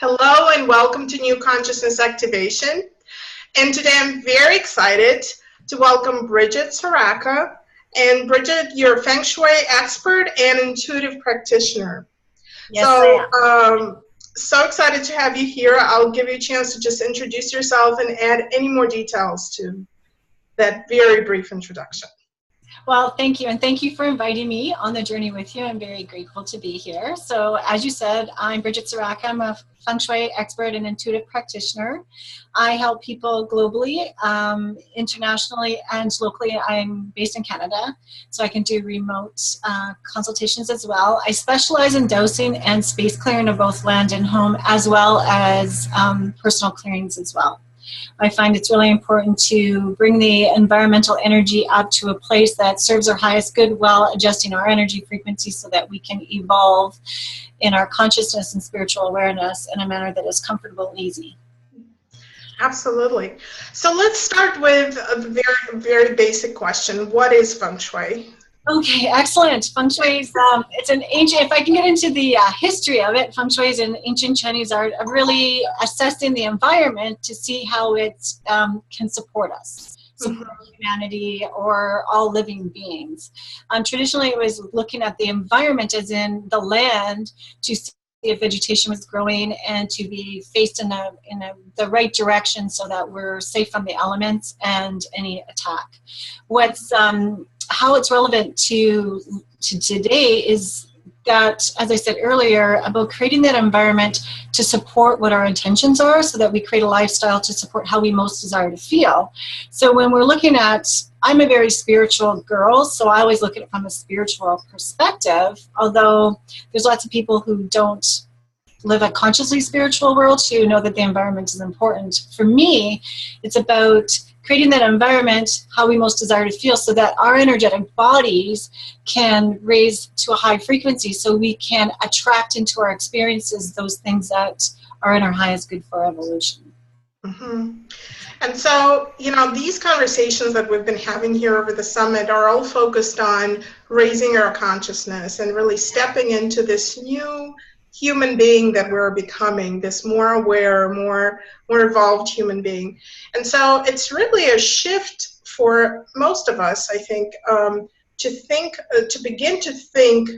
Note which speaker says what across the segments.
Speaker 1: Hello and welcome to New Consciousness Activation. And today I'm very excited to welcome Bridget Saraka. And Bridget, you're a Feng Shui expert and intuitive practitioner.
Speaker 2: Yes, I am.
Speaker 1: So excited to have you here. I'll give you a chance to just introduce yourself and add any more details to that very brief introduction.
Speaker 2: Well, thank you. And thank you for inviting me on the journey with you. I'm very grateful to be here. So as you said, I'm Bridget Saraka. I'm a Feng Shui expert and intuitive practitioner. I help people globally, internationally, and locally. I'm based in Canada, so I can do remote consultations as well. I specialize in dosing and space clearing of both land and home, as well as personal clearings as well. I find it's really important to bring the environmental energy up to a place that serves our highest good while adjusting our energy frequency so that we can evolve in our consciousness and spiritual awareness in a manner that is comfortable and easy.
Speaker 1: Absolutely. So let's start with a very, very basic question. What is Feng Shui?
Speaker 2: Okay, excellent. Feng Shui is, it's an ancient, if I can get into the history of it, Feng Shui is an ancient Chinese art of really assessing the environment to see how it can support us, support humanity or all living beings. Traditionally, it was looking at the environment as in the land to see if vegetation was growing and to be faced in the right direction so that we're safe from the elements and any attack. How it's relevant to today is that, as I said earlier, about creating that environment to support what our intentions are so that we create a lifestyle to support how we most desire to feel. So when we're looking at, I'm a very spiritual girl, so I always look at it from a spiritual perspective, although there's lots of people who don't live a consciously spiritual world who know that the environment is important. For me, it's about creating that environment how we most desire to feel so that our energetic bodies can raise to a high frequency so we can attract into our experiences those things that are in our highest good for evolution.
Speaker 1: Mm-hmm. And so, these conversations that we've been having here over the summit are all focused on raising our consciousness and really stepping into this new human being that we're becoming, this more aware, more evolved human being. And so it's really a shift for most of us, I think, to begin to think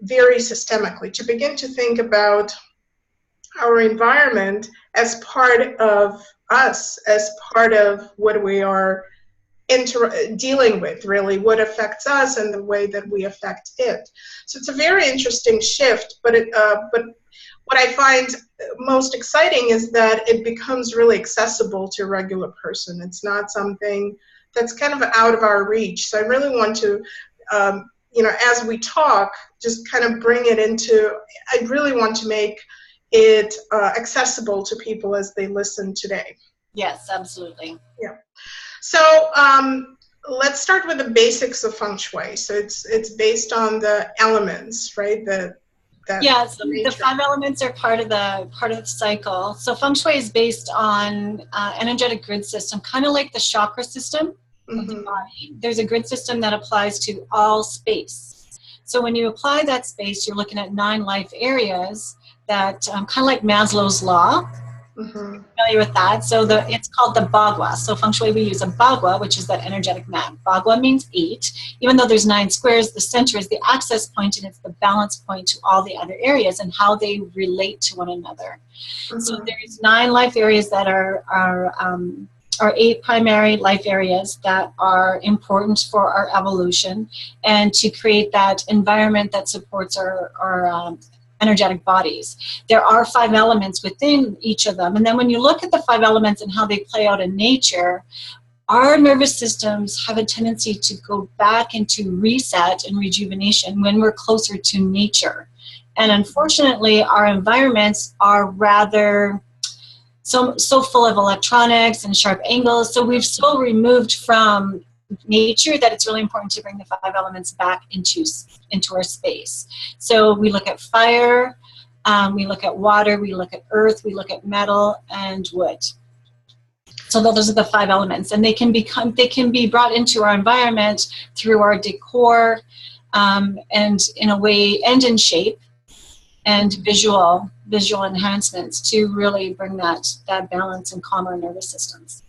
Speaker 1: very systemically, to begin to think about our environment as part of us, as part of what we are dealing with, really, what affects us and the way that we affect it. So it's a very interesting shift, but what I find most exciting is that it becomes really accessible to a regular person. It's not something that's kind of out of our reach. So I really want to, as we talk, just kind of bring it into, I really want to make it accessible to people as they listen today.
Speaker 2: Yes, absolutely.
Speaker 1: Yeah. So let's start with the basics of Feng Shui. So it's based on the elements, right? So
Speaker 2: the 5 elements are part of the cycle. So Feng Shui is based on energetic grid system, kind of like the chakra system of the body. There's a grid system that applies to all space. So when you apply that space, you're looking at 9 life areas that kind of like Maslow's law. Familiar with that? So it's called the Bagua. So Feng Shui, we use a Bagua, which is that energetic map. Bagua means 8. Even though there's 9 squares, the center is the access point and it's the balance point to all the other areas and how they relate to one another. So there's 9 life areas that are 8 primary life areas that are important for our evolution and to create that environment that supports our energetic bodies. There are 5 elements within each of them. And then when you look at the 5 elements and how they play out in nature, our nervous systems have a tendency to go back into reset and rejuvenation when we're closer to nature. And unfortunately, our environments are rather so full of electronics and sharp angles. So we've so removed from nature that it's really important to bring the 5 elements back into our space. So we look at fire, we look at water, we look at earth, we look at metal and wood. So those are the 5 elements, and they can be brought into our environment through our decor, and in a way, and in shape. and visual enhancements to really bring that balance and calm our nervous systems.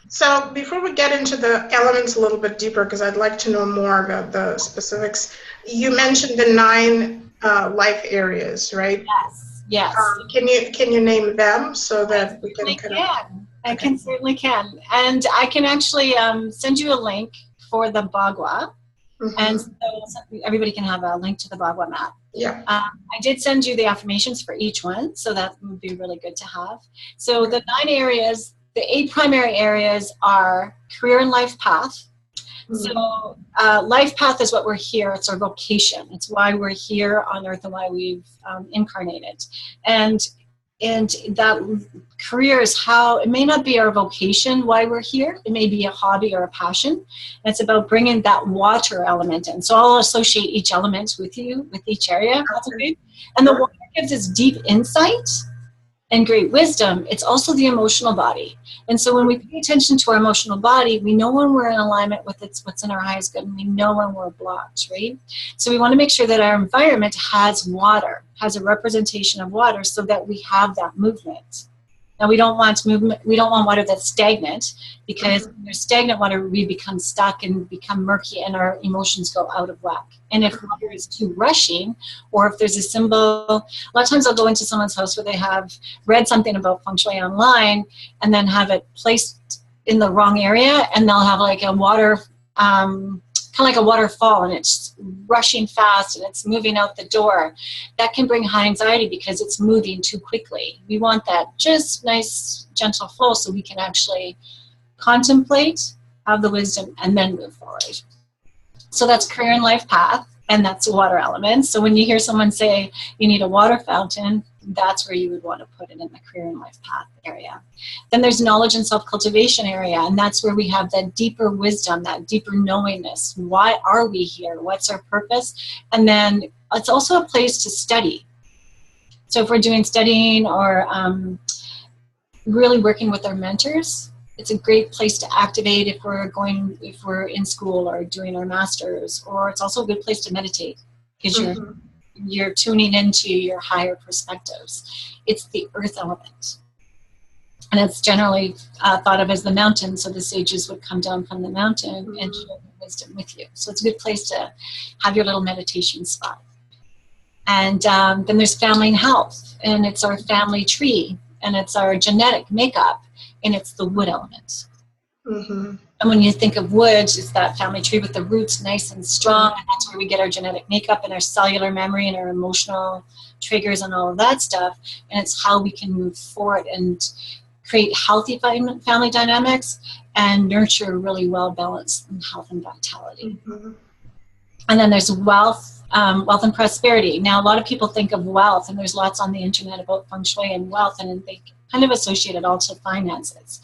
Speaker 1: So before we get into the elements a little bit deeper, because I'd like to know more about the specifics, you mentioned the 9 life areas, right?
Speaker 2: Yes.
Speaker 1: Can you name them so that we can
Speaker 2: I can certainly can. And I can actually send you a link for the Bagua. And so everybody can have a link to the Bagua map.
Speaker 1: Yeah.
Speaker 2: I did send you the affirmations for each one, so that would be really good to have. So the 9 areas, the 8 primary areas are career and life path. So life path is what we're here. It's our vocation. It's why we're here on earth and why we've incarnated. And that career is how, it may not be our vocation why we're here. It may be a hobby or a passion. And it's about bringing that water element in. So I'll associate each element with you, with each area. That's okay. And the water gives us deep insight and great wisdom. It's also the emotional body. And so when we pay attention to our emotional body, we know when we're in alignment with what's in our highest good, and we know when we're blocked, right? So we want to make sure that our environment has water, has a representation of water, so that we have that movement. Now, we don't want movement. We don't want water that's stagnant, because when there's stagnant water, we become stuck and become murky, and our emotions go out of whack. And if water is too rushing, or if there's a symbol, a lot of times I'll go into someone's house where they have read something about Feng Shui online, and then have it placed in the wrong area, and they'll have like a water, kind of like a waterfall, and it's rushing fast and it's moving out the door. That can bring high anxiety because it's moving too quickly. We want that just nice, gentle flow so we can actually contemplate, have the wisdom, and then move forward. So that's career and life path, and that's water elements. So when you hear someone say you need a water fountain, that's where you would want to put it, in the career and life path area. Then there's knowledge and self-cultivation area, and that's where we have that deeper wisdom, that deeper knowingness. Why are we here? What's our purpose? And then it's also a place to study. So if we're doing studying or really working with our mentors, it's a great place to activate if we're in school or doing our masters, or it's also a good place to meditate, because you're tuning into your higher perspectives. It's the earth element. And it's generally thought of as the mountain, so the sages would come down from the mountain and share their wisdom with you. So it's a good place to have your little meditation spot. And then there's family and health, and it's our family tree, and it's our genetic makeup, and it's the wood element. And when you think of wood, it's that family tree with the roots nice and strong, and that's where we get our genetic makeup and our cellular memory and our emotional triggers and all of that stuff. And it's how we can move forward and create healthy family dynamics and nurture really well-balanced health and vitality. And then there's wealth, wealth and prosperity. Now, a lot of people think of wealth, and there's lots on the internet about Feng Shui and wealth, and they kind of associate it all to finances.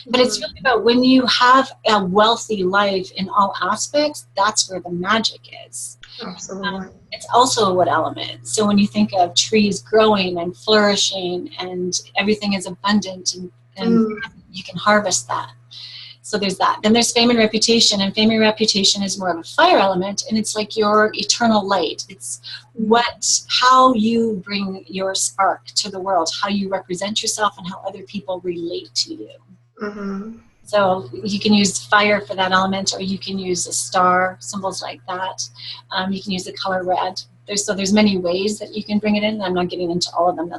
Speaker 2: But it's really about when you have a wealthy life in all aspects, that's where the magic is.
Speaker 1: Absolutely.
Speaker 2: It's also a wood element. So when you think of trees growing and flourishing and everything is abundant and you can harvest that. So there's that. Then there's fame and reputation, and fame and reputation is more of a fire element, and it's like your eternal light. It's how you bring your spark to the world, how you represent yourself, and how other people relate to you. So you can use fire for that element, or you can use a star, symbols like that. You can use the color red. There's many ways that you can bring it in. I'm not getting into all of them.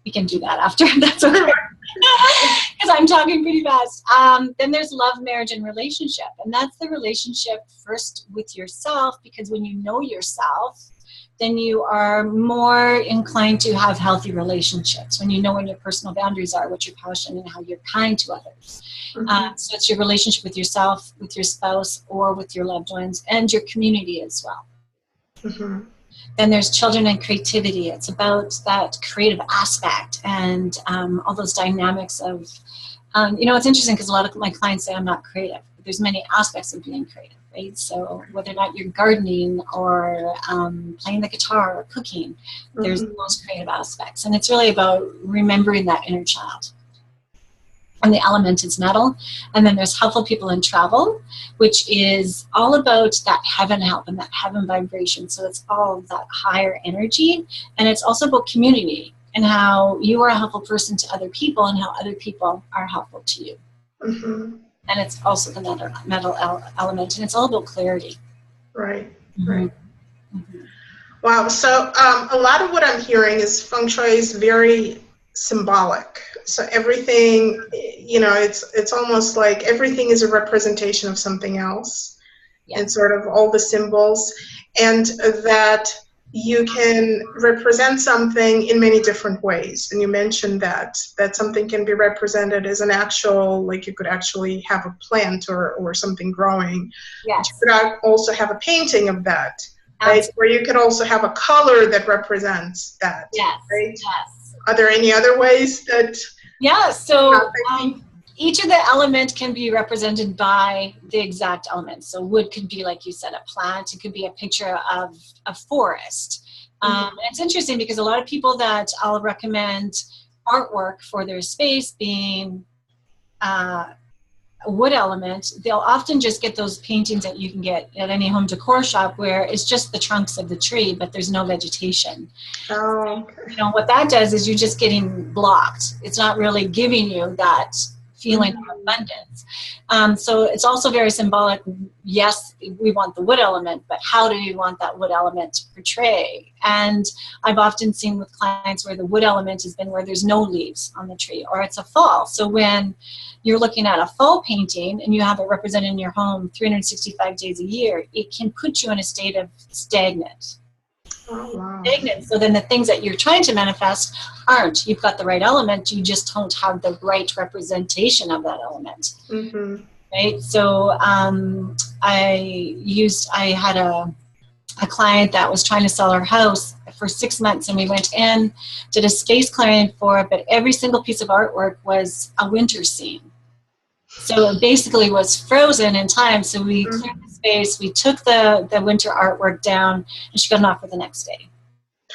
Speaker 2: We can do that after. That's okay. Because I'm talking pretty fast. Then there's love, marriage, and relationship. And that's the relationship first with yourself, because when you know yourself, then you are more inclined to have healthy relationships. When you know when your personal boundaries are, what your passion, and how you're kind to others. So it's your relationship with yourself, with your spouse, or with your loved ones, and your community as well. Then there's children and creativity. It's about that creative aspect and all those dynamics of, it's interesting because a lot of my clients say I'm not creative. But there's many aspects of being creative, right? So whether or not you're gardening or playing the guitar or cooking, there's those creative aspects. And it's really about remembering that inner child. and the element is metal. And then there's helpful people in travel, which is all about that heaven help and that heaven vibration. So it's all that higher energy, and it's also about community and how you are a helpful person to other people and how other people are helpful to you.
Speaker 1: Mm-hmm.
Speaker 2: And it's also the metal element, and it's all about clarity.
Speaker 1: Right,
Speaker 2: Mm-hmm.
Speaker 1: right.
Speaker 2: Mm-hmm.
Speaker 1: Wow, so a lot of what I'm hearing is Feng Shui is very symbolic. So everything, you know, it's almost like everything is a representation of something else, and sort of all the symbols, and that you can represent something in many different ways. And you mentioned that something can be represented as an actual, like you could actually have a plant or something growing.
Speaker 2: Yes.
Speaker 1: But you could also have a painting of that. Right?
Speaker 2: Absolutely.
Speaker 1: Or you could also have a color that represents that.
Speaker 2: Yes.
Speaker 1: Right?
Speaker 2: Yes.
Speaker 1: Are there any other ways that?
Speaker 2: Yeah. So each of the element can be represented by the exact element. So wood could be, like you said, a plant. It could be a picture of a forest.
Speaker 1: Mm-hmm.
Speaker 2: It's interesting because a lot of people that I'll recommend artwork for their space being a wood element, they'll often just get those paintings that you can get at any home decor shop where it's just the trunks of the tree, but there's no vegetation.
Speaker 1: Oh, okay.
Speaker 2: You know, what that does is you're just getting blocked. It's not really giving you that feeling of abundance. So it's also very symbolic. Yes, we want the wood element, but how do you want that wood element to portray? And I've often seen with clients where the wood element has been where there's no leaves on the tree, or it's a fall. So when you're looking at a fall painting and you have it represented in your home 365 days a year, it can put you in a state of stagnant.
Speaker 1: Oh, wow.
Speaker 2: Stagnant. So then the things that you're trying to manifest aren't. You've got the right element, you just don't have the right representation of that element.
Speaker 1: Mm-hmm.
Speaker 2: Right? So I had a client that was trying to sell her house for 6 months, and we went in, did a space clearing for it, but every single piece of artwork was a winter scene. So it basically was frozen in time. So we cleared the space, we took the winter artwork down, and she got an offer the next day.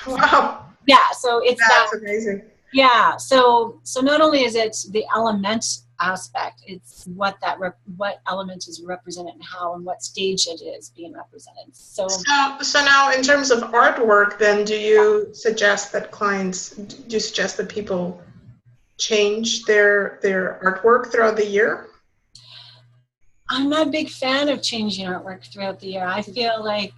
Speaker 1: Wow.
Speaker 2: Yeah, so it's
Speaker 1: that's amazing.
Speaker 2: Yeah, so not only is it the element aspect, it's what element is represented and how and what stage it is being represented. So
Speaker 1: now in terms of artwork, then do you suggest that people change their artwork throughout the year?
Speaker 2: I'm not a big fan of changing artwork throughout the year. I feel like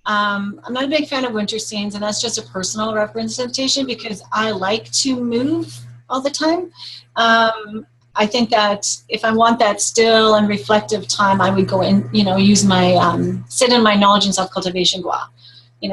Speaker 2: I'm not a big fan of winter scenes, and that's just a personal representation because I like to move all the time. I think that if I want that still and reflective time, I would go in, use my, sit in my knowledge and self-cultivation gua.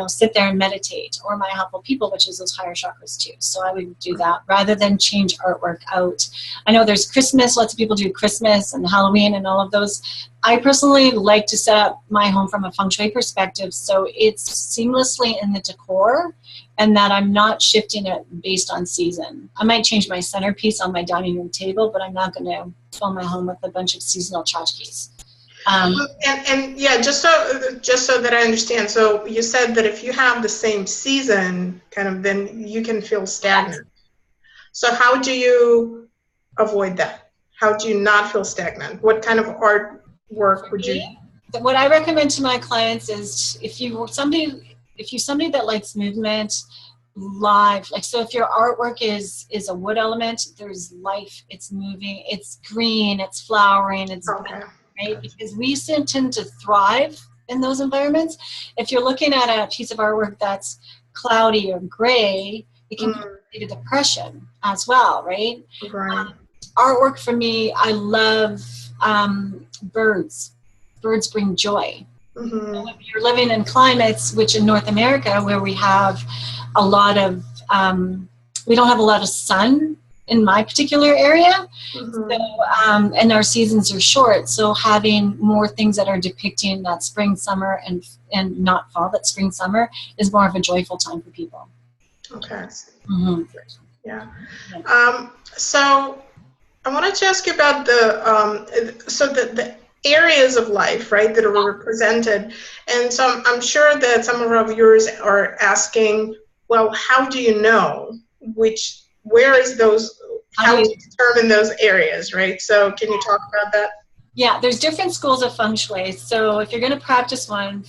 Speaker 2: Sit there and meditate, or my helpful people, which is those higher chakras too. So I would do that rather than change artwork out. I know there's Christmas, lots of people do Christmas and Halloween and all of those. I personally like to set up my home from a Feng Shui perspective so it's seamlessly in the decor and that I'm not shifting it based on season. I might change my centerpiece on my dining room table, but I'm not going to fill my home with a bunch of seasonal tchotchkes.
Speaker 1: And yeah, just so that I understand. So you said that if you have the same season, then you can feel stagnant. So how do you avoid that? How do you not feel stagnant? What kind of artwork would you?
Speaker 2: What I recommend to my clients is if you're somebody that likes movement, live, so if your artwork is a wood element, there's life, it's moving, it's green, it's flowering, it's right? Because we tend to thrive in those environments. If you're looking at a piece of artwork that's cloudy or gray, it can lead to depression as well, right?
Speaker 1: Right.
Speaker 2: Artwork for me, I love birds. Birds bring joy. Mm-hmm. If you're living in climates, which in North America, where we have a lot of, we don't have a lot of sun in my particular area, so, and our seasons are short, so having more things that are depicting that spring, summer, and not fall, but spring, summer is more of a joyful time for people.
Speaker 1: Okay.
Speaker 2: Mm-hmm.
Speaker 1: Yeah. So I wanted to ask you about the areas of life, right, that are represented, and so I'm sure that some of our viewers are asking, well, how do you know where is those how to determine those areas, right? So can you talk about that?
Speaker 2: Yeah, there's different schools of Feng Shui. So if you're going to practice one,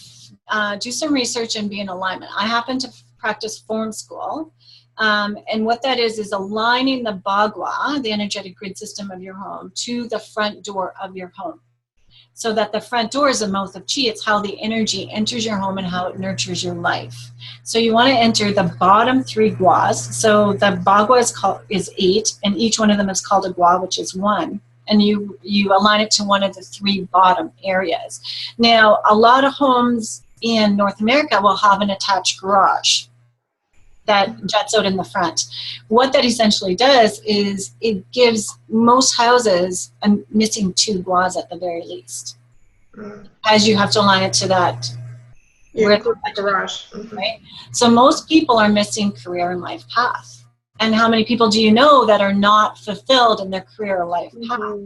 Speaker 2: do some research and be in alignment. I happen to practice form school. And what that is aligning the bagua, the energetic grid system of your home, to the front door of your home. So that the front door is the mouth of chi. It's how the energy enters your home and how it nurtures your life. So you want to enter the bottom 3 guas. So the bagua is 8, and each one of them is called a gua, which is 1. And you align it to one of the 3 bottom areas. Now, a lot of homes in North America will have an attached garage that juts out in the front. What that essentially does is it gives most houses a missing 2 guas at the very least, as you have to align it to that
Speaker 1: garage.
Speaker 2: Right? So most people are missing career and life path. And how many people do you know that are not fulfilled in their career or life path?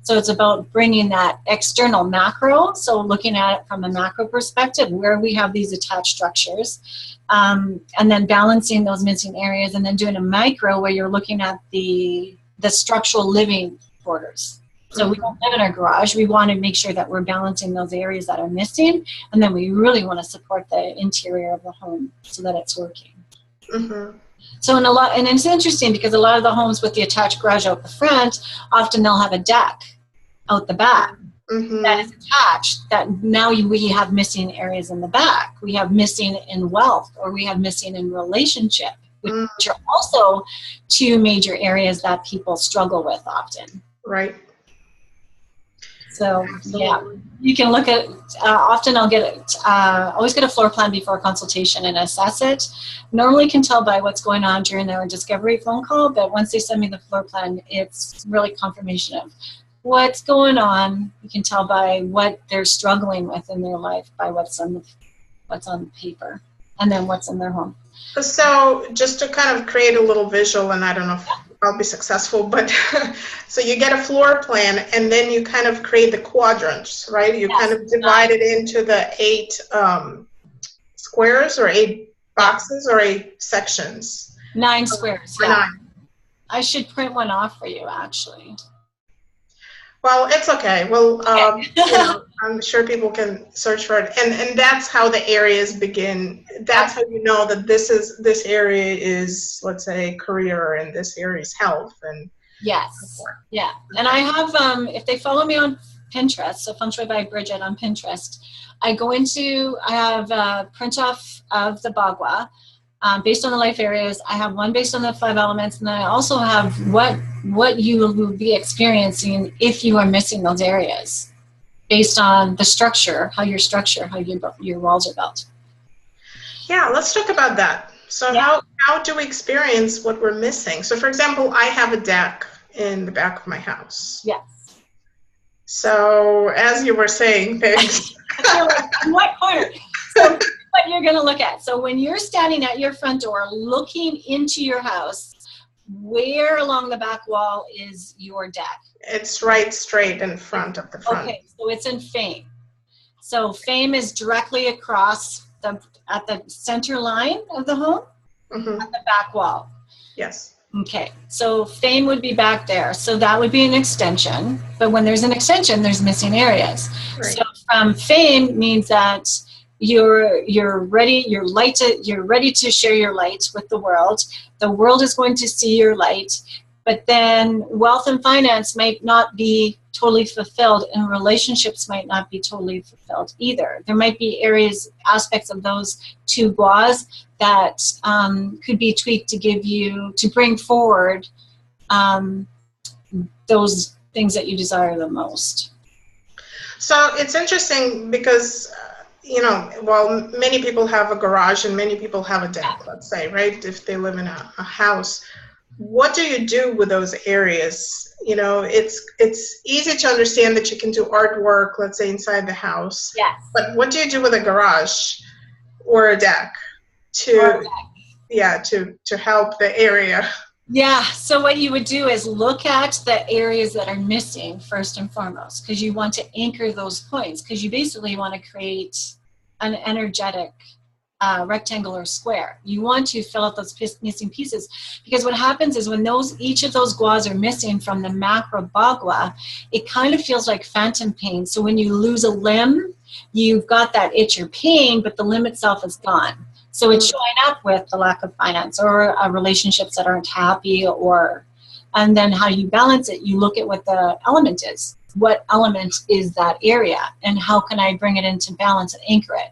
Speaker 2: So it's about bringing that external macro, so looking at it from a macro perspective, where we have these attached structures, and then balancing those missing areas, and then doing a micro where you're looking at the structural living quarters. So we don't live in our garage. We want to make sure that we're balancing those areas that are missing, and then we really want to support the interior of the home so that it's working. So and it's interesting because a lot of the homes with the attached garage out the front, often they'll have a deck out the back that is attached, that now we have missing areas in the back. We have missing in wealth, or we have missing in relationship, which are also 2 major areas that people struggle with often.
Speaker 1: Right.
Speaker 2: So yeah, you can look at, often I'll always get a floor plan before a consultation and assess it. Normally can tell by what's going on during their discovery phone call, but once they send me the floor plan, it's really confirmation of what's going on. You can tell by what they're struggling with in their life, by what's on the paper, and then what's in their home.
Speaker 1: So just to kind of create a little visual, and I don't know if I'll be successful, but so you get a floor plan, and then you kind of create the quadrants, right? You kind of divide it into the 8 squares, or 8 boxes, or 8 sections.
Speaker 2: 9 squares.
Speaker 1: Yeah. 9.
Speaker 2: I should print one off for you, actually.
Speaker 1: Well, it's okay. Well, you know, I'm sure people can search for it, and that's how the areas begin. That's how you know that this area is, let's say, career, and this area is health, and
Speaker 2: yes, yeah. And I have, if they follow me on Pinterest, so Feng Shui by Bridget on Pinterest, I have a print off of the bagua. Based on the life areas. I have one based on the 5 elements, and then I also have what you will be experiencing if you are missing those areas, based on the structure, how your walls are built.
Speaker 1: Yeah, let's talk about that. So how do we experience what we're missing? So for example, I have a deck in the back of my house.
Speaker 2: Yes.
Speaker 1: So as you were saying, things.
Speaker 2: What corner? So what you're going to look at. So when you're standing at your front door looking into your house, where along the back wall is your deck?
Speaker 1: It's right straight in front of the front.
Speaker 2: Okay, so it's in fame. So fame is directly across at the center line of the home, at the back wall.
Speaker 1: Yes.
Speaker 2: Okay, so fame would be back there. So that would be an extension. But when there's an extension, there's missing areas. Right. So from fame means that you're ready to share your light with the world. The world is going to see your light, but then wealth and finance might not be totally fulfilled, and relationships might not be totally fulfilled either. There might be aspects of those 2 guas that could be tweaked to bring forward those things that you desire the most.
Speaker 1: So it's interesting because you know, well, many people have a garage and many people have a deck, let's say, right? If they live in a house, what do you do with those areas? You know, it's easy to understand that you can do artwork, let's say, inside the house.
Speaker 2: Yes.
Speaker 1: But what do you do with a garage or a deck to help the area?
Speaker 2: Yeah, so what you would do is look at the areas that are missing first and foremost, because you want to anchor those points, because you basically want to create an energetic rectangle or square. You want to fill out those missing pieces, because what happens is when each of those guas are missing from the macro bagua, it kind of feels like phantom pain. So when you lose a limb, you've got that itch or pain, but the limb itself is gone. So it's showing up with the lack of finance or relationships that aren't happy, and then how you balance it, you look at what the element is. What element is that area, and how can I bring it into balance and anchor it?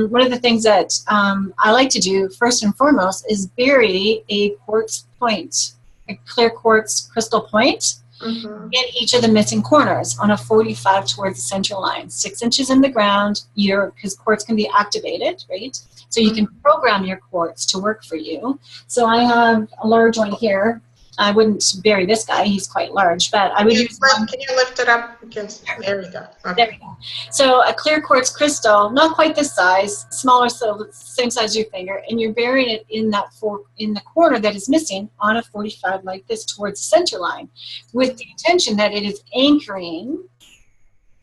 Speaker 2: One of the things that I like to do first and foremost is bury a quartz point, a clear quartz crystal point, in each of the missing corners on a 45 towards the center line, 6 inches in the ground, because quartz can be activated, right? So you can program your quartz to work for you. So I have a large one here. I wouldn't bury this guy, he's quite large, but I would use one.
Speaker 1: Can you lift it up against, there we go. Okay.
Speaker 2: There we go. So a clear quartz crystal, not quite this size, smaller, so same size as your finger, and you're burying it in the corner that is missing on a 45 like this towards the center line, with the intention that it is anchoring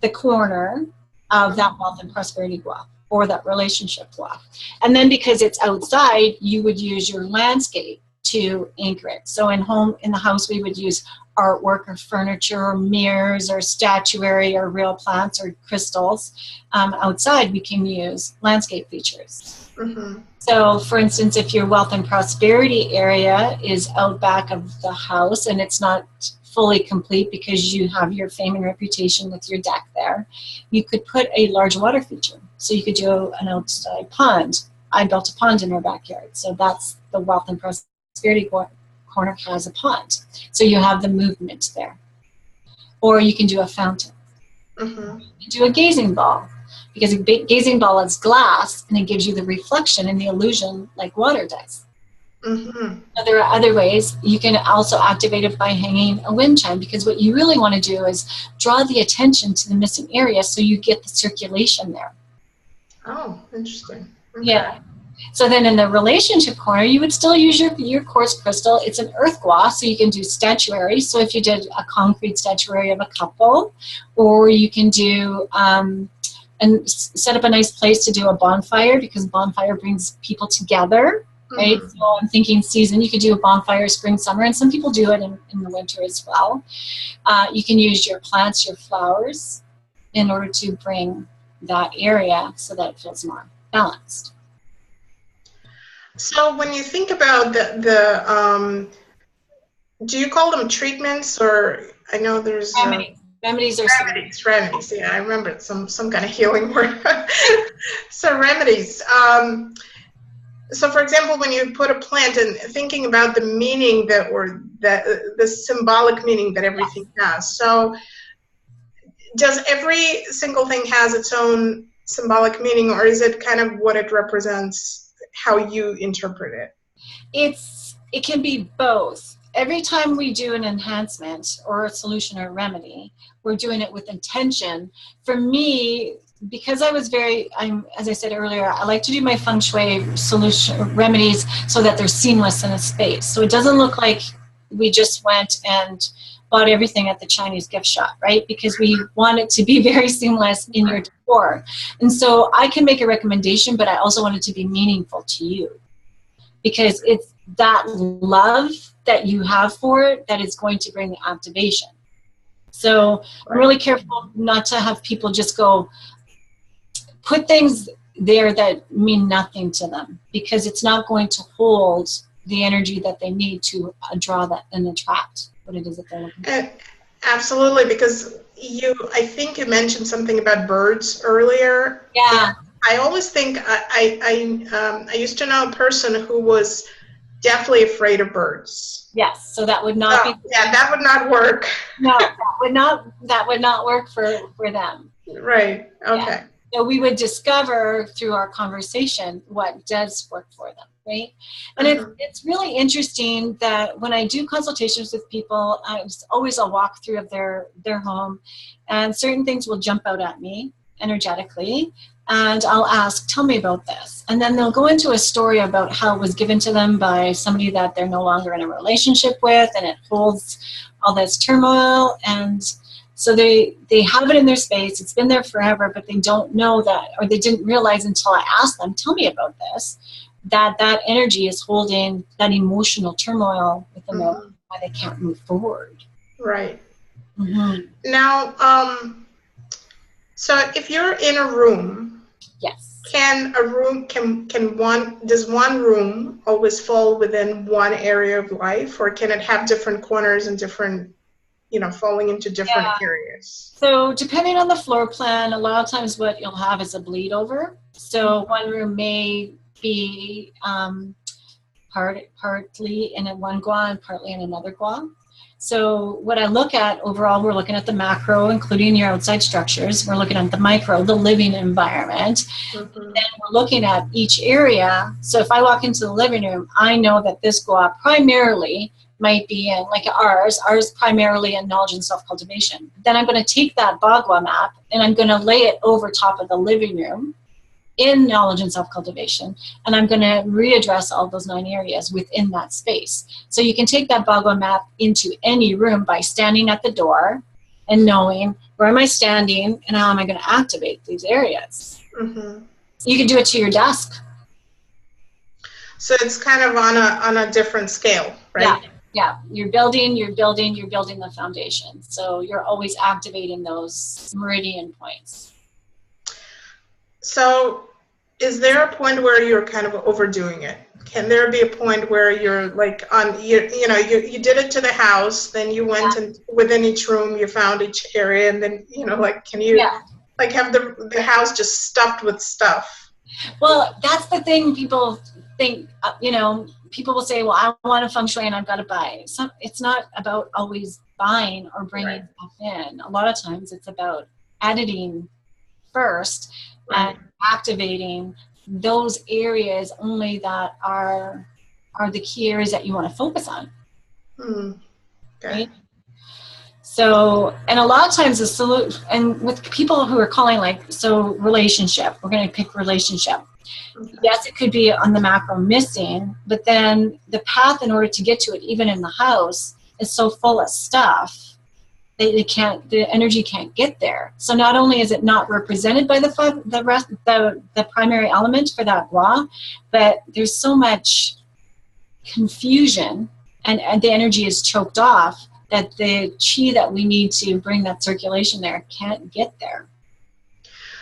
Speaker 2: the corner of that wealth and prosperity gua, or that relationship gua. And then because it's outside, you would use your landscape to anchor it. So in the house, we would use artwork or furniture or mirrors or statuary or real plants or crystals. Outside, we can use landscape features. So for instance, if your wealth and prosperity area is out back of the house and it's not fully complete because you have your fame and reputation with your deck there, you could put a large water feature. So you could do an outside pond. I built a pond in our backyard. So that's the wealth and prosperity corner has a pond. So you have the movement there. Or you can do a fountain. You can do a gazing ball, because a gazing ball is glass and it gives you the reflection and the illusion like water does. So there are other ways. You can also activate it by hanging a wind chime, because what you really want to do is draw the attention to the missing area so you get the circulation there.
Speaker 1: Oh, interesting. Okay.
Speaker 2: Yeah. So then in the relationship corner, you would still use your quartz crystal. It's an earth gua, so you can do statuary. So if you did a concrete statuary of a couple, or you can do and set up a nice place to do a bonfire, because bonfire brings people together, right? So I'm thinking season, you could do a bonfire spring, summer, and some people do it in the winter as well. You can use your plants, your flowers, in order to bring that area so that it feels more balanced.
Speaker 1: So when you think about the do you call them treatments, or I know there's
Speaker 2: remedies or
Speaker 1: remedies. Yeah, I remember some kind of healing word. So remedies. So for example, when you put a plant, and thinking about the meaning the symbolic meaning that everything has. So does every single thing has its own symbolic meaning, or is it kind of what it represents? How you interpret it?
Speaker 2: It can be both. Every time we do an enhancement or a solution or a remedy, we're doing it with intention. For me, because as I said earlier, I like to do my Feng Shui solution remedies so that they're seamless in a space. So it doesn't look like we just went and bought everything at the Chinese gift shop, right? Because we want it to be very seamless in your decor. And so I can make a recommendation, but I also want it to be meaningful to you, because it's that love that you have for it that is going to bring the activation. So I'm really careful not to have people just go put things there that mean nothing to them, because it's not going to hold the energy that they need to draw that and attract what it is that they're looking for.
Speaker 1: Absolutely, because I think you mentioned something about birds earlier.
Speaker 2: Yeah.
Speaker 1: I always think I used to know a person who was definitely afraid of birds.
Speaker 2: Yes, so that would not be.
Speaker 1: Yeah, that would not work.
Speaker 2: No, that would not work for them.
Speaker 1: Right. Okay.
Speaker 2: Yeah. So we would discover through our conversation what does work for them, right? And it's really interesting that when I do consultations with people, it's always a walkthrough of their home, and certain things will jump out at me energetically, and I'll ask, tell me about this. And then they'll go into a story about how it was given to them by somebody that they're no longer in a relationship with, and it holds all this turmoil. And So they have it in their space. It's been there forever, but they don't know that, or they didn't realize until I asked them, tell me about this, that energy is holding that emotional turmoil within them, why they can't move forward.
Speaker 1: Right. Now, so if you're in a room,
Speaker 2: yes,
Speaker 1: does one room always fall within one area of life, or can it have different corners and different, falling into different areas?
Speaker 2: So depending on the floor plan, a lot of times what you'll have is a bleed over. So one room may be partly in one gua and partly in another gua. So what I look at overall, we're looking at the macro, including your outside structures. We're looking at the micro, the living environment. Then we're looking at each area. So if I walk into the living room, I know that this gua primarily might be in, like ours primarily in knowledge and self-cultivation. Then I'm going to take that Bagua map and I'm going to lay it over top of the living room in knowledge and self-cultivation, and I'm going to readdress all those 9 areas within that space. So you can take that Bagua map into any room by standing at the door and knowing where am I standing and how am I going to activate these areas. You can do it to your desk.
Speaker 1: So it's kind of on a different scale, right?
Speaker 2: Yeah. You're building the foundation. So you're always activating those meridian points.
Speaker 1: So is there a point where you're kind of overdoing it? Can there be a point where you're like you did it to the house, then you went and within each room you found each area, and then can you like have the house just stuffed with stuff?
Speaker 2: Well, that's the thing. People think, people will say, well, I want a Feng Shui and I've got to buy. It's not about always buying or bringing stuff in. A lot of times it's about editing first and activating those areas only that are the key areas that you want to focus on. Right? So, and a lot of times the solution, and with people who are calling relationship, we're going to pick relationship. Yes, it could be on the macro missing, but then the path in order to get to it, even in the house, is so full of stuff the energy can't get there. So not only is it not represented by the primary element for that gua, but there's so much confusion and the energy is choked off that the chi that we need to bring that circulation there can't get there.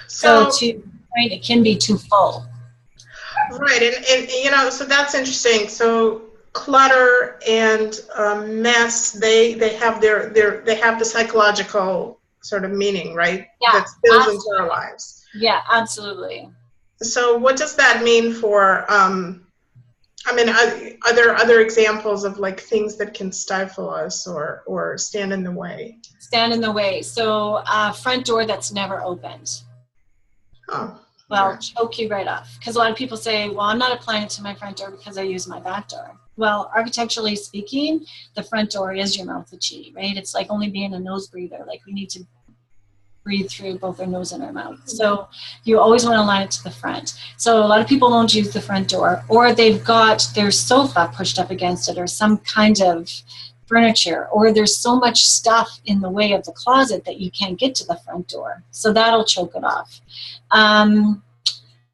Speaker 2: So it can be too full.
Speaker 1: Right, and so that's interesting. So clutter and mess, they have they have the psychological sort of meaning, right?
Speaker 2: Yeah,
Speaker 1: that spills into our lives.
Speaker 2: Yeah, absolutely.
Speaker 1: So what does that mean for are there other examples of like things that can stifle us or stand in the way?
Speaker 2: Stand in the way. So front door that's never opened. Choke you right off. Because a lot of people say, well, I'm not applying it to my front door because I use my back door. Well, architecturally speaking, the front door is your mouth of chi, right? It's like only being a nose breather. Like we need to breathe through both our nose and our mouth. So you always want to line it to the front. So a lot of people won't use the front door, or they've got their sofa pushed up against it or some kind of furniture, or there's so much stuff in the way of the closet that you can't get to the front door. So that'll choke it off.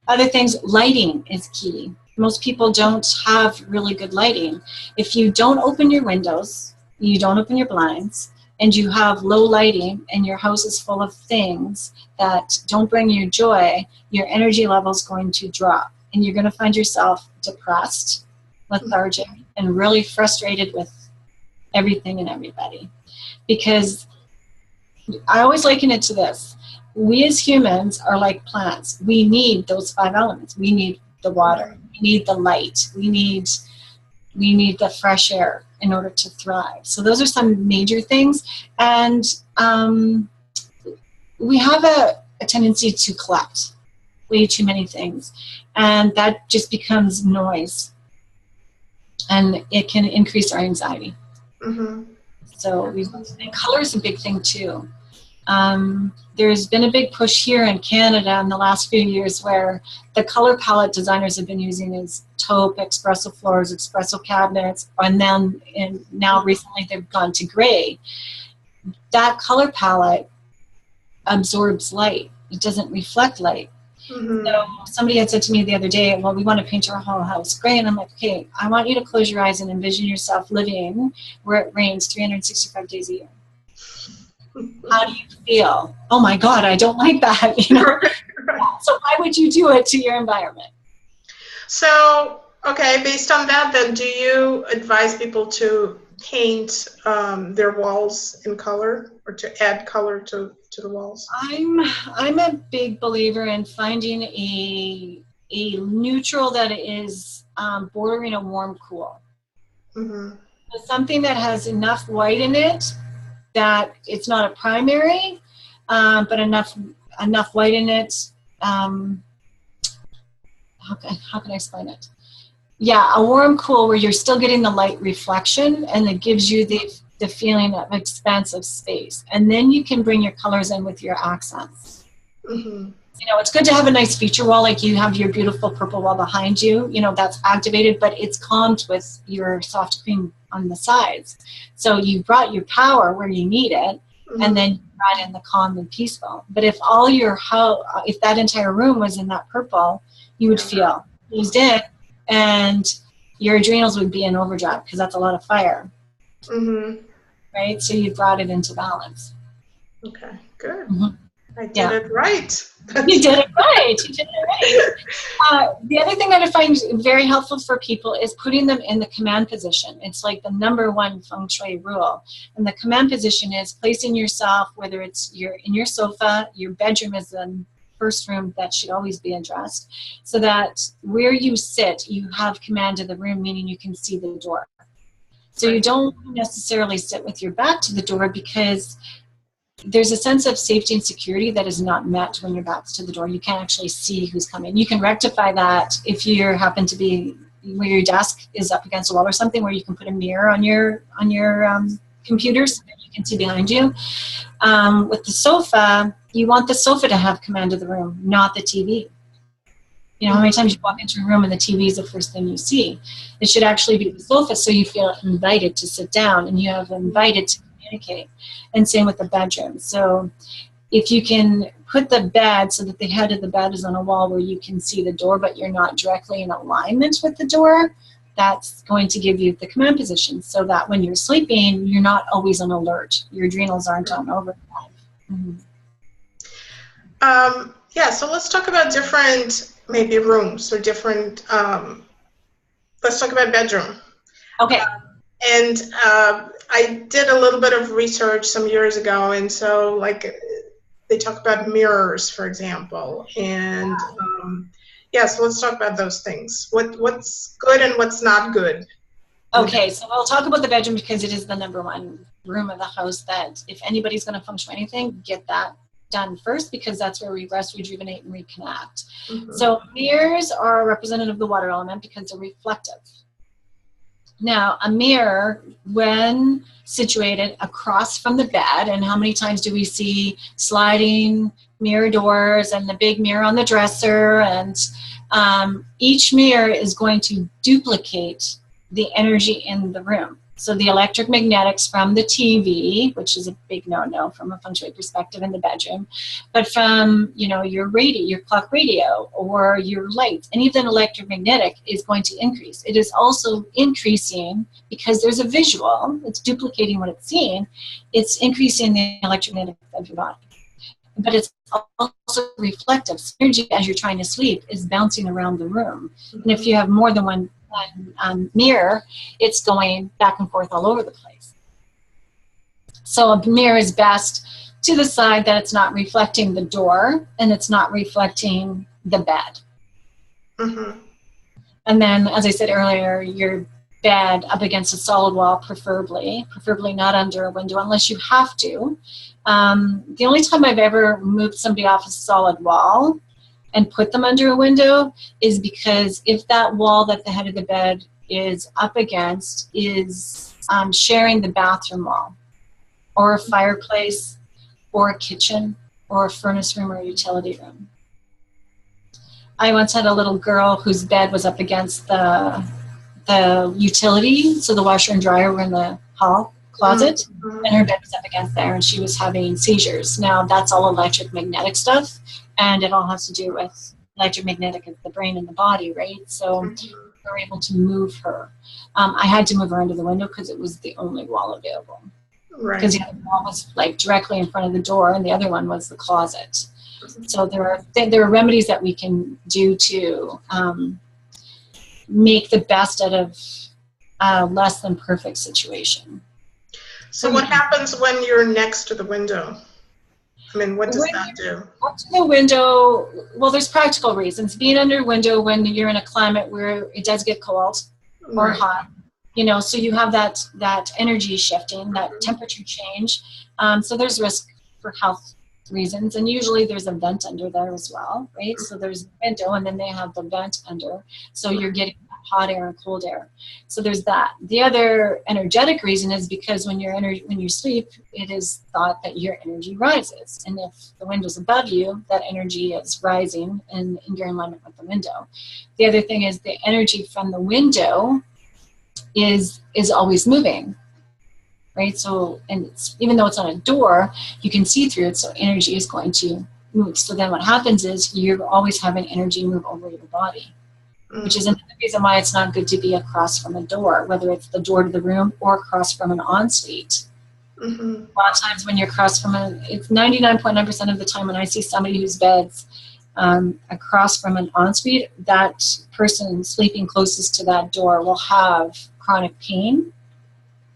Speaker 2: Other things, lighting is key. Most people don't have really good lighting. If you don't open your windows, you don't open your blinds, and you have low lighting and your house is full of things that don't bring you joy, your energy level is going to drop. And you're going to find yourself depressed, lethargic, and really frustrated with everything and everybody. Because I always liken it to this. We as humans are like plants. We need those 5 elements. We need the water. We need the light. We need the fresh air in order to thrive. So those are some major things. And we have a tendency to collect way too many things. And that just becomes noise. And it can increase our anxiety. So color is a big thing too. There's been a big push here in Canada in the last few years where the color palette designers have been using is taupe, espresso floors, espresso cabinets, and then now recently they've gone to gray. that color palette absorbs light. It doesn't reflect light.
Speaker 1: Mm-hmm.
Speaker 2: So somebody had said to me the other day, well, we want to paint our whole house gray. And I'm like, okay, I want you to close your eyes and envision yourself living where it rains 365 days a year. How do you feel? Oh my God, I don't like that. You know? Yeah. So why would you do it to your environment?
Speaker 1: So, okay, based on that, then do you advise people to paint their walls in color, or to add color to the walls?
Speaker 2: I'm a big believer in finding a neutral that is bordering a warm cool.
Speaker 1: Mm-hmm.
Speaker 2: So something that has enough white in it that it's not a primary, but enough white in it. How can I explain it? Yeah, a warm cool where you're still getting the light reflection, and it gives you the feeling of expansive space. And then you can bring your colors in with your accents.
Speaker 1: Mm-hmm.
Speaker 2: You know, it's good to have a nice feature wall, like you have your beautiful purple wall behind you, you know, that's activated, but it's calmed with your soft cream on the sides. So you brought your power where you need it,
Speaker 1: Mm-hmm.
Speaker 2: and then you brought in the calm and peaceful. But if all if that entire room was in that purple, you would feel closed in, and your adrenals would be in overdrive because that's a lot of fire.
Speaker 1: Mm-hmm.
Speaker 2: Right? So you brought it into balance.
Speaker 1: Okay, good.
Speaker 2: Mm-hmm.
Speaker 1: I did it right.
Speaker 2: You did it right. You did it right. The other thing that I find very helpful for people is putting them in the command position. It's like the #1 Feng Shui rule. And the command position is placing yourself, whether it's in your sofa, your bedroom is the first room that should always be addressed, so that where you sit, you have command of the room, meaning you can see the door. So you don't necessarily sit with your back to the door, because there's a sense of safety and security that is not met when your back's to the door. You can't actually see who's coming. You can rectify that if you happen to be where your desk is up against a wall or something, where you can put a mirror on your computer so that you can see behind you. With the sofa, you want the sofa to have command of the room, not the TV. You know, how many times you walk into a room and the TV is the first thing you see? It should actually be the sofa, so you feel invited to sit down and you have invited to communicate. And same with the bedroom. So if you can put the bed so that the head of the bed is on a wall where you can see the door, but you're not directly in alignment with the door, that's going to give you the command position, so that when you're sleeping, you're not always on alert. Your adrenals aren't on overdrive. Mm-hmm.
Speaker 1: Yeah, so let's talk about different, maybe rooms or different, let's talk about bedroom.
Speaker 2: Okay.
Speaker 1: I did a little bit of research some years ago, and so like they talk about mirrors, for example, and so let's talk about those things. What's good and what's not good.
Speaker 2: Okay, so we'll talk about the bedroom because it is the #1 room of the house that if anybody's going to function anything, get that done first, because that's where we rest, rejuvenate, and reconnect. Mm-hmm. So mirrors are representative of the water element because they're reflective. Now, a mirror, when situated across from the bed, and how many times do we see sliding mirror doors and the big mirror on the dresser, and each mirror is going to duplicate the energy in the room. So the electromagnetics from the TV, which is a big no-no from a Feng Shui perspective in the bedroom, but from, you know, your radio, your clock radio, or your lights, any of the electromagnetic is going to increase. It is also increasing because there's a visual, it's duplicating what it's seeing, it's increasing the electromagnetic of your body. But it's also reflective. So energy as you're trying to sleep is bouncing around the room. And if you have more than one mirror, it's going back and forth all over the place. So a mirror is best to the side that it's not reflecting the door and it's not reflecting the bed. Mm-hmm. And then, as I said earlier, your bed up against a solid wall, preferably not under a window unless you have to. The only time I've ever moved somebody off a solid wall and put them under a window is because if that wall that the head of the bed is up against is sharing the bathroom wall, or a fireplace, or a kitchen, or a furnace room, or a utility room. I once had a little girl whose bed was up against the utility, so the washer and dryer were in the hall closet, and her bed was up against there, and she was having seizures. Now, that's all electromagnetic stuff, and it all has to do with electromagnetic of the brain and the body, right? So we were able to move her. I had to move her into the window because it was the only wall available.
Speaker 1: Right.
Speaker 2: Because the other wall was like directly in front of the door, and the other one was the closet. So there are remedies that we can do to make the best out of a less than perfect situation.
Speaker 1: So what happens when you're next to the window? I mean, what does that do?
Speaker 2: Up to the window, well, there's practical reasons. Being under a window when you're in a climate where it does get cold or hot, you know, so you have that energy shifting, that temperature change. So there's risk for health reasons, and usually there's a vent under there as well, right? So there's a window, and then they have the vent under, so you're getting hot air and cold air. So there's that. The other energetic reason is because when you sleep, it is thought that your energy rises, and if the window's above you, that energy is rising, and you're in alignment with the window. The other thing is the energy from the window is always moving. Right, so, and even though it's on a door, you can see through it, so energy is going to move. So then what happens is you're always having energy move over your body, which is another reason why it's not good to be across from a door, whether it's the door to the room or across from an ensuite. A lot of times when you're across from it's 99.9% of the time when I see somebody whose bed's across from an ensuite, that person sleeping closest to that door will have chronic pain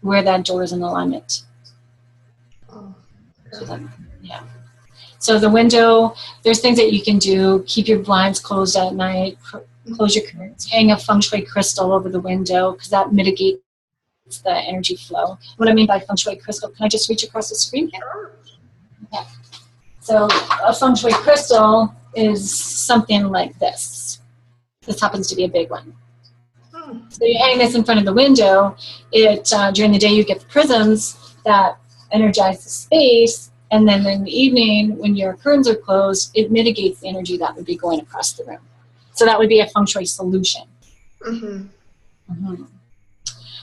Speaker 2: where that door is in alignment. So the window, there's things that you can do. Keep your blinds closed at night, close your curtains, hang a Feng Shui crystal over the window because that mitigates the energy flow. What I mean by Feng Shui crystal, can I just reach across the screen here? Okay. So a Feng Shui crystal is something like this. This happens to be a big one. So you hang this in front of the window. During the day you get the prisms that energize the space, and then in the evening when your curtains are closed, it mitigates the energy that would be going across the room. So that would be a Feng Shui solution.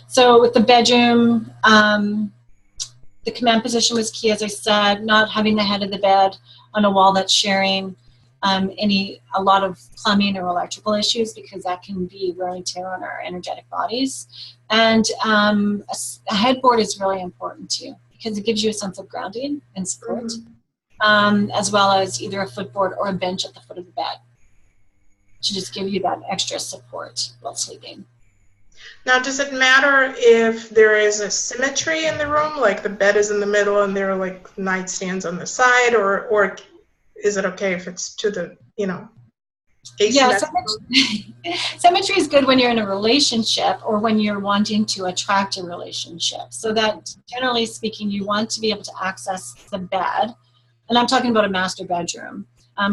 Speaker 2: So with the bedroom, the command position was key, as I said, not having the head of the bed on a wall that's sharing a lot of plumbing or electrical issues, because that can be wear and tear on our energetic bodies. And a headboard is really important too, because it gives you a sense of grounding and support, as well as either a footboard or a bench at the foot of the bed to just give you that extra support while sleeping.
Speaker 1: Now, does it matter if there is a symmetry in the room, like the bed is in the middle and there are like nightstands on the side, or is it okay if it's to the, asymmetrical?
Speaker 2: Yeah, symmetry is good when you're in a relationship or when you're wanting to attract a relationship. So that, generally speaking, you want to be able to access the bed. And I'm talking about a master bedroom.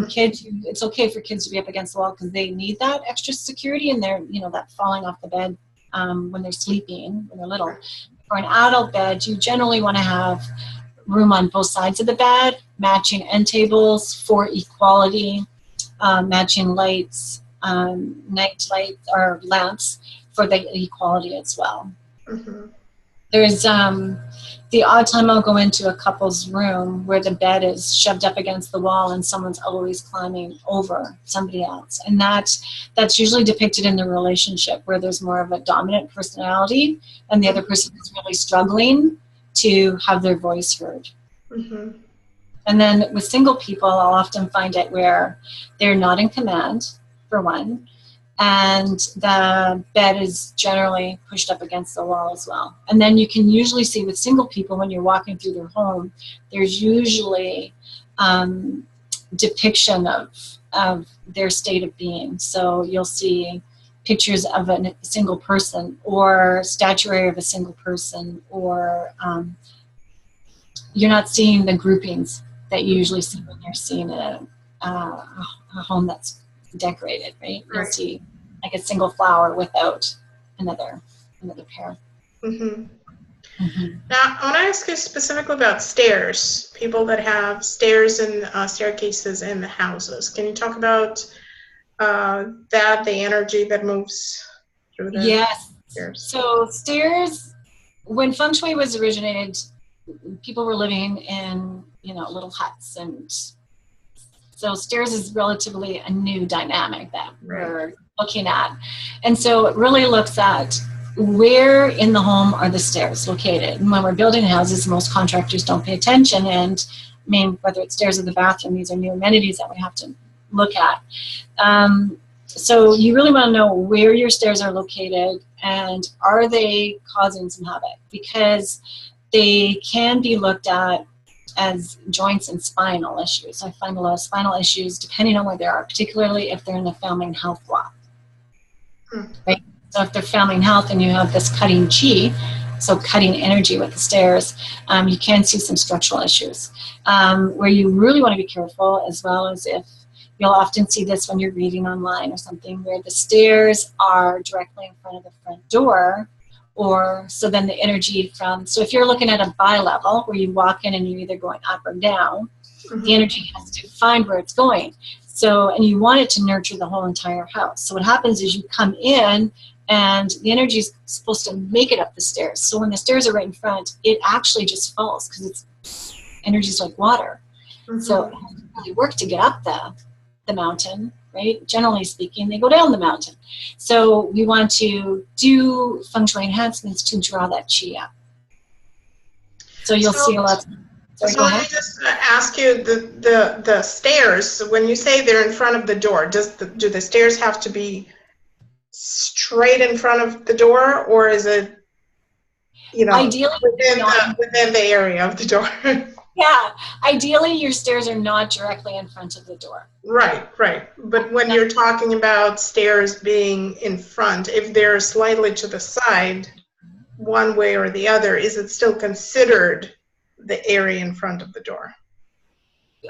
Speaker 2: Kids, it's okay for kids to be up against the wall because they need that extra security, and they're, that falling off the bed when they're sleeping, when they're little. For an adult bed, you generally want to have room on both sides of the bed, matching end tables for equality, matching lights, night lights or lamps for the equality as well. There's the odd time I'll go into a couple's room where the bed is shoved up against the wall and someone's always climbing over somebody else. And that's usually depicted in the relationship where there's more of a dominant personality and the other person is really struggling to have their voice heard. And then with single people, I'll often find it where they're not in command, for one, and the bed is generally pushed up against the wall as well. And then you can usually see with single people, when you're walking through their home, there's usually depiction of their state of being. So you'll see pictures of a single person or statuary of a single person, or you're not seeing the groupings that you usually see when you're seeing a home that's decorated, right? You'll see like a single flower without another pair.
Speaker 1: Now, I want to ask you specifically about stairs. People that have stairs and staircases in the houses. Can you talk about that, the energy that moves through the stairs?
Speaker 2: So stairs, when Feng Shui was originated, people were living in, little huts, and so stairs is relatively a new dynamic that we're looking at. And so it really looks at where in the home are the stairs located. And when we're building houses, most contractors don't pay attention. And I mean, whether it's stairs or the bathroom, these are new amenities that we have to look at. So you really want to know where your stairs are located and are they causing some havoc, because they can be looked at as joints and spinal issues. I find a lot of spinal issues depending on where they are, particularly if they're in the family and health block. Right? So if they're family and health and you have this cutting chi, so cutting energy with the stairs, you can see some structural issues. Where you really want to be careful, as well as if you'll often see this when you're reading online or something, where the stairs are directly in front of the front door, or so then the energy from, so if you're looking at a bi-level where you walk in and you're either going up or down, the energy has to find where it's going. So, and you want it to nurture the whole entire house. So what happens is you come in and the energy is supposed to make it up the stairs. So when the stairs are right in front, it actually just falls because it's energy is like water. So it has to really work to get up the mountain, right? Generally speaking, they go down the mountain. So we want to do Feng Shui enhancements to draw that chi up. So you'll see a lot.
Speaker 1: So let me just ask you, the stairs, when you say they're in front of the door, do the stairs have to be straight in front of the door, or is it,
Speaker 2: ideally
Speaker 1: within the area of the door?
Speaker 2: Yeah, ideally your stairs are not directly in front of the door. Right.
Speaker 1: But when you're talking about stairs being in front, if they're slightly to the side, one way or the other, is it still considered the area in front of the door?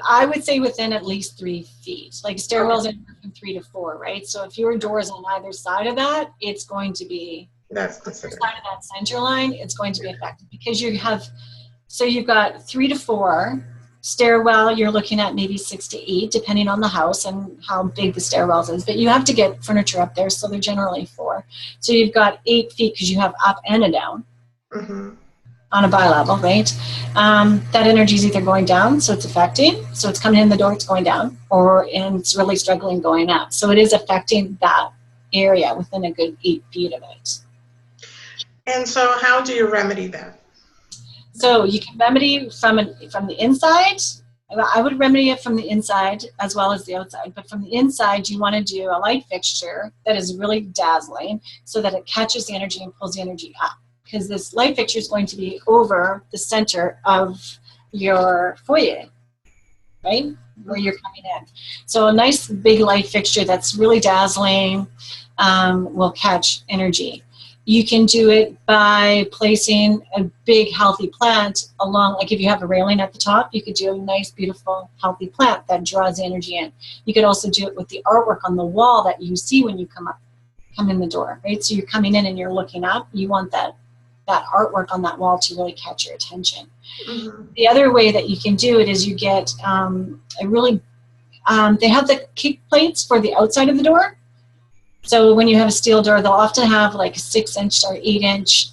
Speaker 2: I would say within at least 3 feet. Like stairwells are from 3 to 4, right? So if your door is on either side of that, it's going to be,
Speaker 1: that's considered.
Speaker 2: Side of that center line, it's going to be affected, because you have, so you've got 3 to 4 stairwell. You're looking at maybe 6 to 8, depending on the house and how big the stairwells is. But you have to get furniture up there, so they're generally 4. So you've got 8 feet because you have up and a down on a bi-level, right? That energy is either going down, so it's affecting. So it's coming in the door, it's going down, and it's really struggling going up. So it is affecting that area within a good 8 feet of it.
Speaker 1: And so how do you remedy that?
Speaker 2: So you can remedy from the inside. I would remedy it from the inside as well as the outside. But from the inside, you want to do a light fixture that is really dazzling so that it catches the energy and pulls the energy up. Because this light fixture is going to be over the center of your foyer, right? Where you're coming in. So a nice big light fixture that's really dazzling will catch energy. You can do it by placing a big healthy plant along, like if you have a railing at the top, you could do a nice beautiful healthy plant that draws energy in. You could also do it with the artwork on the wall that you see when you come in the door, right? So you're coming in and you're looking up, you want that artwork on that wall to really catch your attention. The other way that you can do it is you get they have the kick plates for the outside of the door. So when you have a steel door, they'll often have like a 6-inch or 8-inch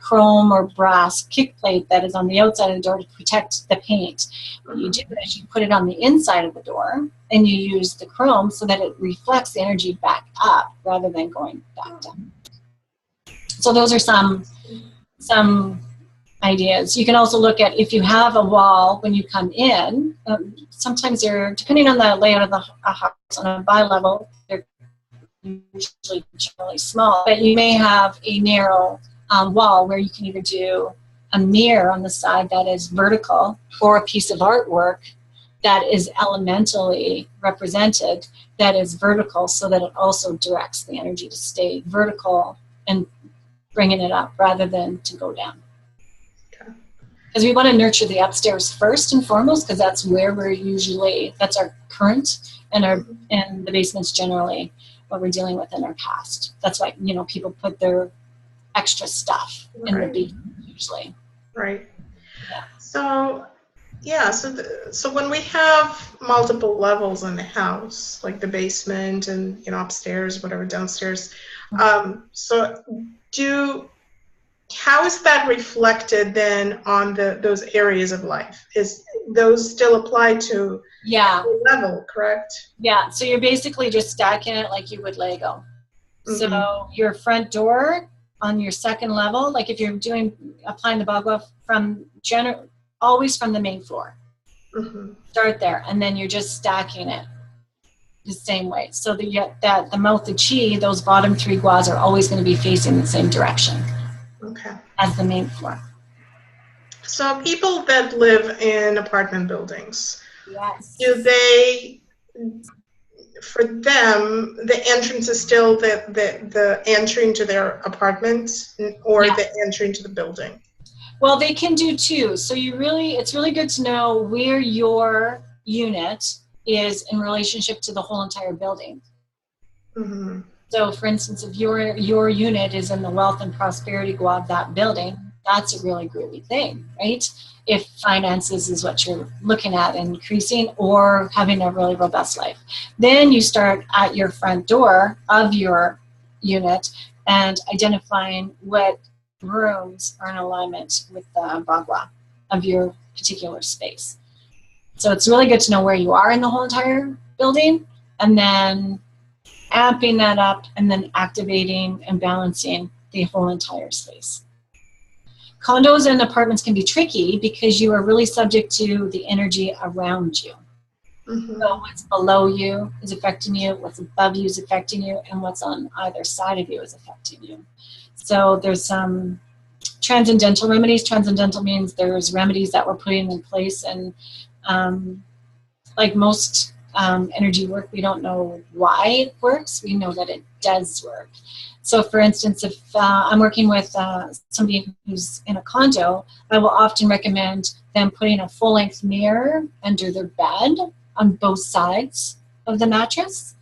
Speaker 2: chrome or brass kick plate that is on the outside of the door to protect the paint. What you do is you put it on the inside of the door and you use the chrome so that it reflects the energy back up rather than going back down. So those are some ideas. You can also look at if you have a wall when you come in. Sometimes they're, depending on the layout of the house, on a bi-level, they're usually generally small, but you may have a narrow wall where you can either do a mirror on the side that is vertical or a piece of artwork that is elementally represented that is vertical, so that it also directs the energy to stay vertical and bringing it up rather than to go down. Because we want to nurture the upstairs first and foremost, because that's where we're usually, that's our current, and the basement's generally what we're dealing with in our past. That's why, people put their extra stuff in the basement usually.
Speaker 1: Right. Yeah. So when we have multiple levels in the house, like the basement and upstairs, whatever, downstairs, so how is that reflected then on those areas of life? Is those still apply to level, correct?
Speaker 2: Yeah, so you're basically just stacking it like you would Lego.
Speaker 1: Mm-hmm.
Speaker 2: So your front door on your second level, like if you're applying the Bagua from always from the main floor.
Speaker 1: Mm-hmm.
Speaker 2: Start there, and then you're just stacking it the same way. So that the mouth of Qi, those bottom 3 guas are always going to be facing the same direction.
Speaker 1: Okay.
Speaker 2: As the main floor.
Speaker 1: So people that live in apartment buildings,
Speaker 2: yes.
Speaker 1: Do they, for them, the entrance is still the entry into their apartment or the entry into the building?
Speaker 2: Well, they can do 2. So it's really good to know where your unit is in relationship to the whole entire building.
Speaker 1: Mm-hmm.
Speaker 2: So, for instance, if your unit is in the wealth and prosperity gua of that building, that's a really groovy thing, right? If finances is what you're looking at increasing or having a really robust life. Then you start at your front door of your unit and identifying what rooms are in alignment with the Bagua of your particular space. So it's really good to know where you are in the whole entire building, and then amping that up and then activating and balancing the whole entire space. Condos and apartments can be tricky because you are really subject to the energy around you. Mm-hmm. So what's below you is affecting you, what's above you is affecting you, and what's on either side of you is affecting you. So there's some transcendental remedies. Transcendental means there's remedies that we're putting in place, and like most energy work, we don't know why it works. We know that it does work. So for instance, if I'm working with somebody who's in a condo, I will often recommend them putting a full-length mirror under their bed on both sides of the mattress,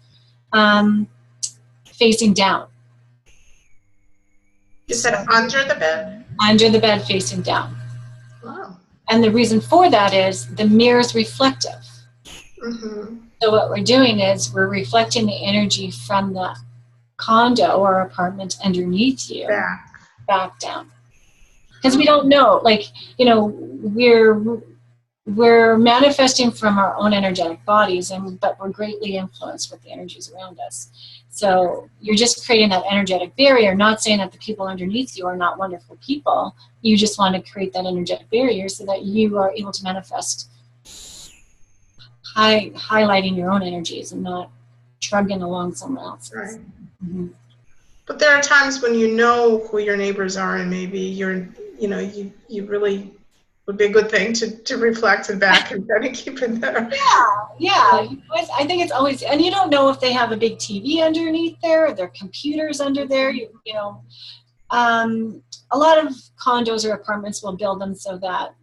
Speaker 2: facing down.
Speaker 1: You said under the bed?
Speaker 2: Under the bed, facing down.
Speaker 1: Wow.
Speaker 2: And the reason for that is the mirror is reflective.
Speaker 1: Mm-hmm.
Speaker 2: So what we're doing is we're reflecting the energy from the condo or apartment underneath you back down. Because we don't know, like, you know, we're manifesting from our own energetic bodies, but we're greatly influenced with the energies around us. So you're just creating that energetic barrier, not saying that the people underneath you are not wonderful people. You just want to create that energetic barrier so that you are able to manifest highlighting your own energies and not trugging along someone else's.
Speaker 1: Right.
Speaker 2: Mm-hmm.
Speaker 1: But there are times when you know who your neighbors are, and maybe you really would be a good thing to reflect it back and kind of keep it there.
Speaker 2: Yeah. I think it's always, and you don't know if they have a big TV underneath there, or their computers under there. You know, a lot of condos or apartments will build them so that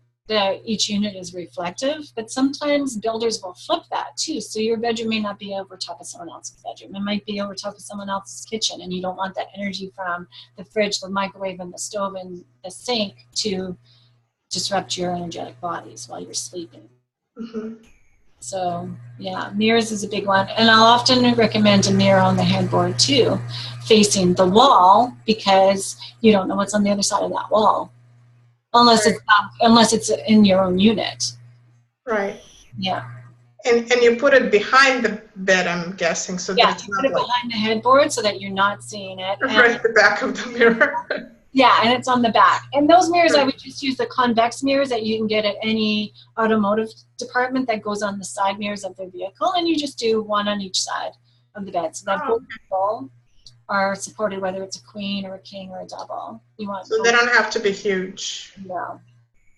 Speaker 2: each unit is reflective, but sometimes builders will flip that too. So your bedroom may not be over top of someone else's bedroom. It might be over top of someone else's kitchen, and you don't want that energy from the fridge, the microwave, and the stove and the sink to disrupt your energetic bodies while you're sleeping.
Speaker 1: Mm-hmm.
Speaker 2: So yeah, mirrors is a big one. And I'll often recommend a mirror on the headboard too, facing the wall, because you don't know what's on the other side of that wall. Unless it's in your own unit.
Speaker 1: Right.
Speaker 2: Yeah.
Speaker 1: And you put it behind the bed, I'm guessing, so that it's not
Speaker 2: put it behind the headboard so that you're not seeing it.
Speaker 1: Right at the back of the mirror.
Speaker 2: Yeah, and it's on the back. And those mirrors, I would just use the convex mirrors that you can get at any automotive department that goes on the side mirrors of their vehicle, and you just do one on each side of the bed so that both people are supported, whether it's a queen or a king or a double.
Speaker 1: So they don't have to be huge.
Speaker 2: No,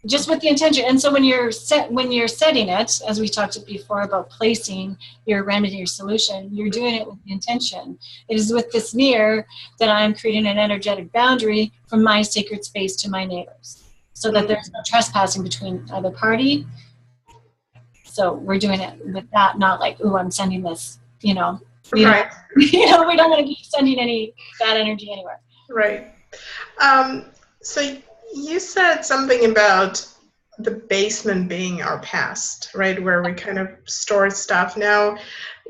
Speaker 2: just with the intention. And so when you're setting it, as we talked before about placing your remedy or solution, you're doing it with the intention. It is with this mirror that I'm creating an energetic boundary from my sacred space to my neighbors, so that there's no trespassing between either party. So we're doing it with that, not like, ooh, I'm sending this,
Speaker 1: Right.
Speaker 2: We don't want to keep sending any bad energy anywhere.
Speaker 1: Right. So you said something about the basement being our past, right, where we kind of store stuff. Now,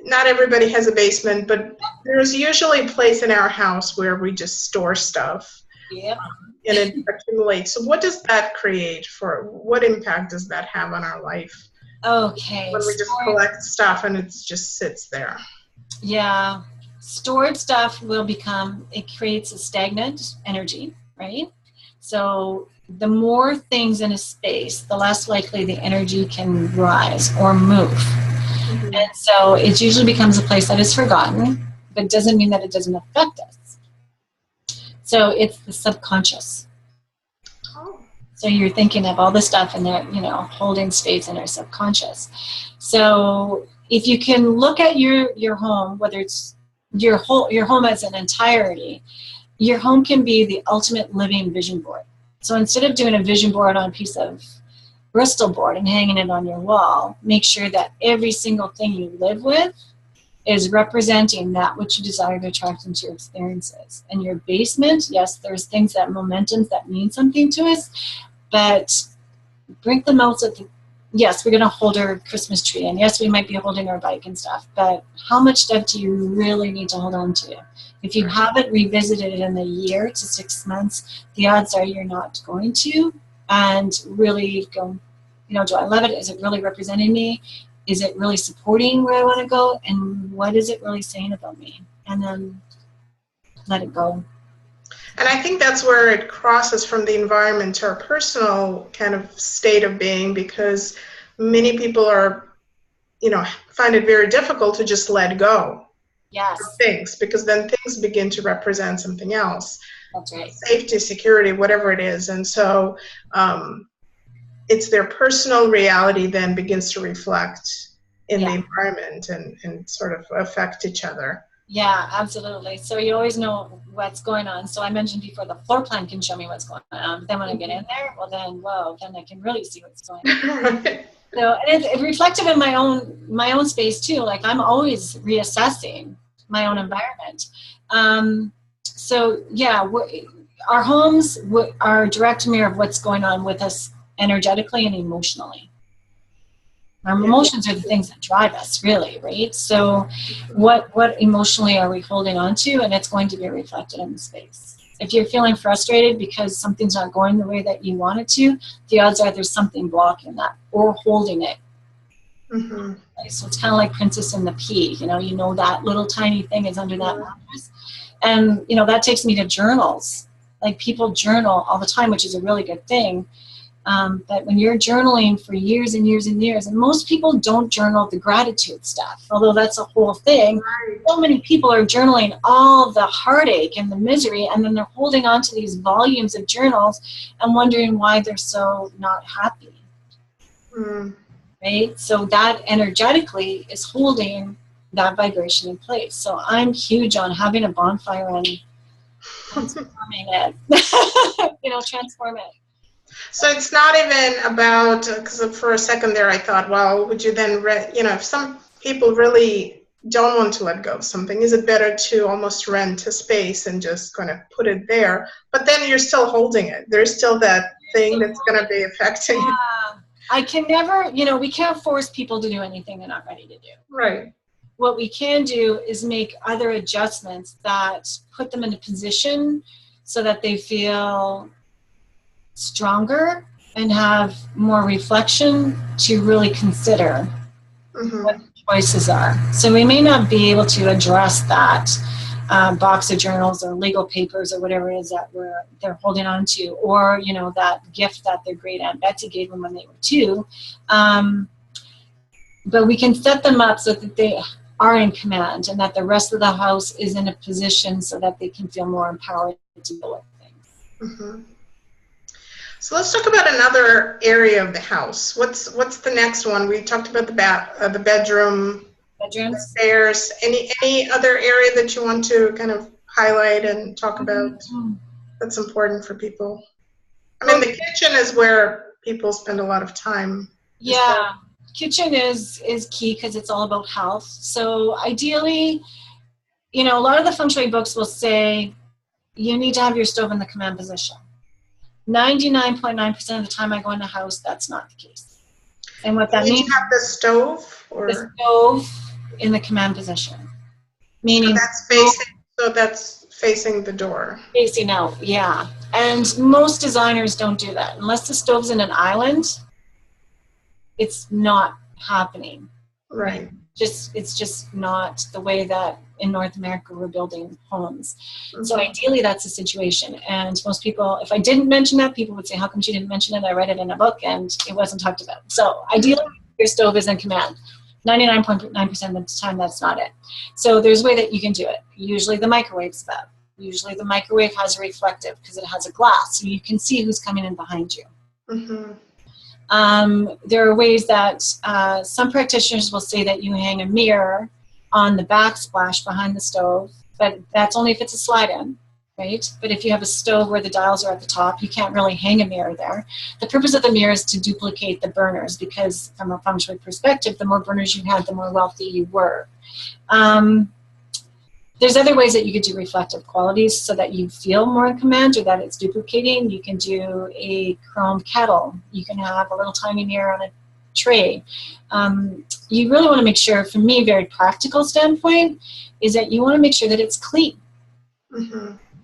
Speaker 1: not everybody has a basement, but there's usually a place in our house where we just store stuff.
Speaker 2: Yep.
Speaker 1: and it accumulates. So what does that create what impact does that have on our life?
Speaker 2: Okay.
Speaker 1: When we just collect stuff and it just sits there.
Speaker 2: Yeah. Stored stuff it creates a stagnant energy, right? So the more things in a space, the less likely the energy can rise or move. Mm-hmm. And so it usually becomes a place that is forgotten, but doesn't mean that it doesn't affect us. So it's the subconscious. Oh. So you're thinking of all the stuff in there, holding space in our subconscious. So if you can look at your home, whether it's your home as an entirety, your home can be the ultimate living vision board. So instead of doing a vision board on a piece of Bristol board and hanging it on your wall, make sure that every single thing you live with is representing that which you desire to attract into your experiences. And your basement, yes, there's things momentums that mean something to us, but bring them out yes, we're going to hold our Christmas tree, and yes, we might be holding our bike and stuff, but how much stuff do you really need to hold on to? If you haven't revisited it in a year to 6 months, the odds are you're not going to, and really go, do I love it? Is it really representing me? Is it really supporting where I want to go? And what is it really saying about me? And then let it go.
Speaker 1: And I think that's where it crosses from the environment to our personal kind of state of being, because many people find it very difficult to just let go.
Speaker 2: Yes.
Speaker 1: Of things, because then things begin to represent something else.
Speaker 2: That's right.
Speaker 1: Safety, security, whatever it is. And so it's their personal reality then begins to reflect in the environment and sort of affect each other.
Speaker 2: Yeah, absolutely. So you always know what's going on. So I mentioned before, the floor plan can show me what's going on. But then when I get in there, then I can really see what's going on. Right. So and it's reflective in my own space too. Like I'm always reassessing my own environment. So yeah, our homes are a direct mirror of what's going on with us energetically and emotionally. Our emotions are the things that drive us, really, right? So what emotionally are we holding on to? And it's going to be reflected in the space. If you're feeling frustrated because something's not going the way that you want it to, the odds are there's something blocking that or holding it. Mm-hmm. So it's kind of like Princess and the Pea. That little tiny thing is under that mattress. And, that takes me to journals. Like people journal all the time, which is a really good thing. But when you're journaling for years and years and years, and most people don't journal the gratitude stuff, although that's a whole thing. Right. So many people are journaling all the heartache and the misery, and then they're holding on to these volumes of journals and wondering why they're so not happy. Mm. Right? So that energetically is holding that vibration in place. So I'm huge on having a bonfire and transforming it. Transform it.
Speaker 1: So it's not even about, because for a second there I thought, well, would you then, if some people really don't want to let go of something, is it better to almost rent a space and just kind of put it there? But then you're still holding it. There's still that thing that's going to be affecting you.
Speaker 2: I can never, we can't force people to do anything they're not ready to do.
Speaker 1: Right.
Speaker 2: What we can do is make other adjustments that put them in a position so that they feel stronger and have more reflection to really consider what the choices are. So we may not be able to address that box of journals or legal papers or whatever it is that they're holding on to, or that gift that their great Aunt Betsy gave them when they were 2. But we can set them up so that they are in command and that the rest of the house is in a position so that they can feel more empowered to deal with things.
Speaker 1: Mm-hmm. So let's talk about another area of the house. What's the next one? We talked about the bedroom,
Speaker 2: bedrooms,
Speaker 1: the stairs. Any other area that you want to kind of highlight and talk about that's important for people? I mean, the kitchen is where people spend a lot of time.
Speaker 2: Yeah, kitchen is key because it's all about health. So ideally, a lot of the Feng Shui books will say you need to have your stove in the command position. 99.9% of the time I go in the house, that's not the case. And what that means...
Speaker 1: You have the stove? Or?
Speaker 2: The stove in the command position. Meaning...
Speaker 1: So that's facing the door.
Speaker 2: Facing out, yeah. And most designers don't do that. Unless the stove's in an island, it's not happening.
Speaker 1: Right.
Speaker 2: It's just not the way that in North America we're building homes. So ideally that's the situation. And most people, if I didn't mention that, people would say, how come she didn't mention it? I read it in a book and it wasn't talked about. So ideally your stove is in command. 99.9% of the time that's not it. So there's a way that you can do it. Usually the microwave's that. Usually the microwave has a reflective because it has a glass, so you can see who's coming in behind you. There are ways that some practitioners will say that you hang a mirror on the backsplash behind the stove, but that's only if it's a slide-in, right? But if you have a stove where the dials are at the top, you can't really hang a mirror there. The purpose of the mirror is to duplicate the burners, because from a Feng Shui perspective, the more burners you had, the more wealthy you were. There's other ways that you could do reflective qualities so that you feel more in command or that it's duplicating. You can do a chrome kettle. You can have a little tiny mirror on a tray. You really want to make sure, for me, a very practical standpoint, is that you want to make sure that it's clean,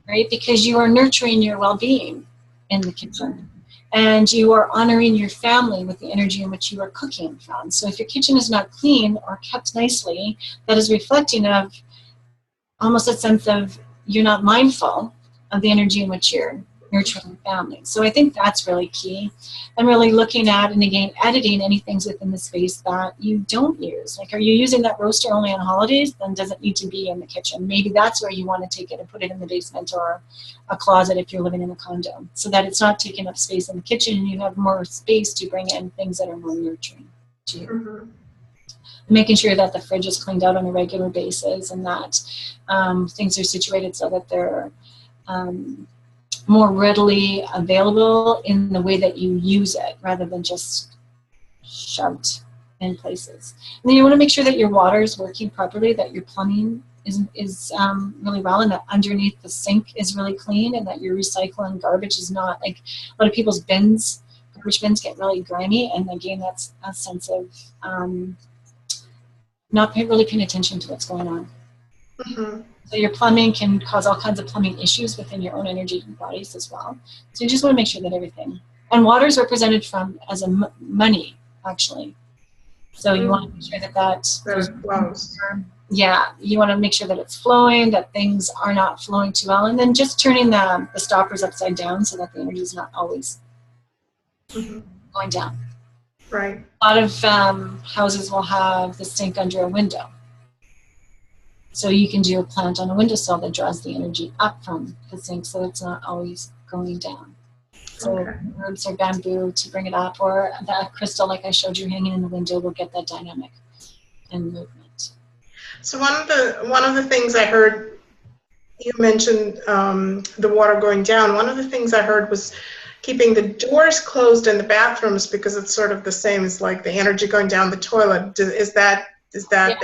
Speaker 2: right? Because you are nurturing your well-being in the kitchen. And you are honoring your family with the energy in which you are cooking from. So if your kitchen is not clean or kept nicely, that is reflecting of almost a sense of you're not mindful of the energy in which you're nurturing the family. So I think that's really key. And really looking at, and again, editing any things within the space that you don't use. Like, are you using that roaster only on holidays? Then does it need to be in the kitchen? Maybe that's where you want to take it and put it in the basement or a closet if you're living in a condo, so that it's not taking up space in the kitchen and you have more space to bring in things that are more nurturing to you. Making sure that the fridge is cleaned out on a regular basis and that things are situated so that they're more readily available in the way that you use it, rather than just shoved in places. And then you want to make sure that your water is working properly, that your plumbing is really well, and that underneath the sink is really clean, and that your recycling garbage is not, like, a lot of people's bins, garbage bins get really grimy, and again, that's a sense of not really paying attention to what's going on. So your plumbing can cause all kinds of plumbing issues within your own energy bodies as well. So you just want to make sure that everything, and water is represented as a money, actually. So you want to make sure that flows. Yeah, you want to make sure that it's flowing, that things are not flowing too well, and then just turning the stoppers upside down so that the energy is not always going down.
Speaker 1: Right.
Speaker 2: A lot of houses will have the sink under a window. So you can do a plant on a windowsill that draws the energy up from the sink so it's not always going down. So herbs or bamboo to bring it up, or that crystal like I showed you hanging in the window will get that dynamic and movement.
Speaker 1: So one of the things I heard, you mentioned the water going down. One of the things I heard was keeping the doors closed in the bathrooms, because it's sort of the same as like the energy going down the toilet. Is that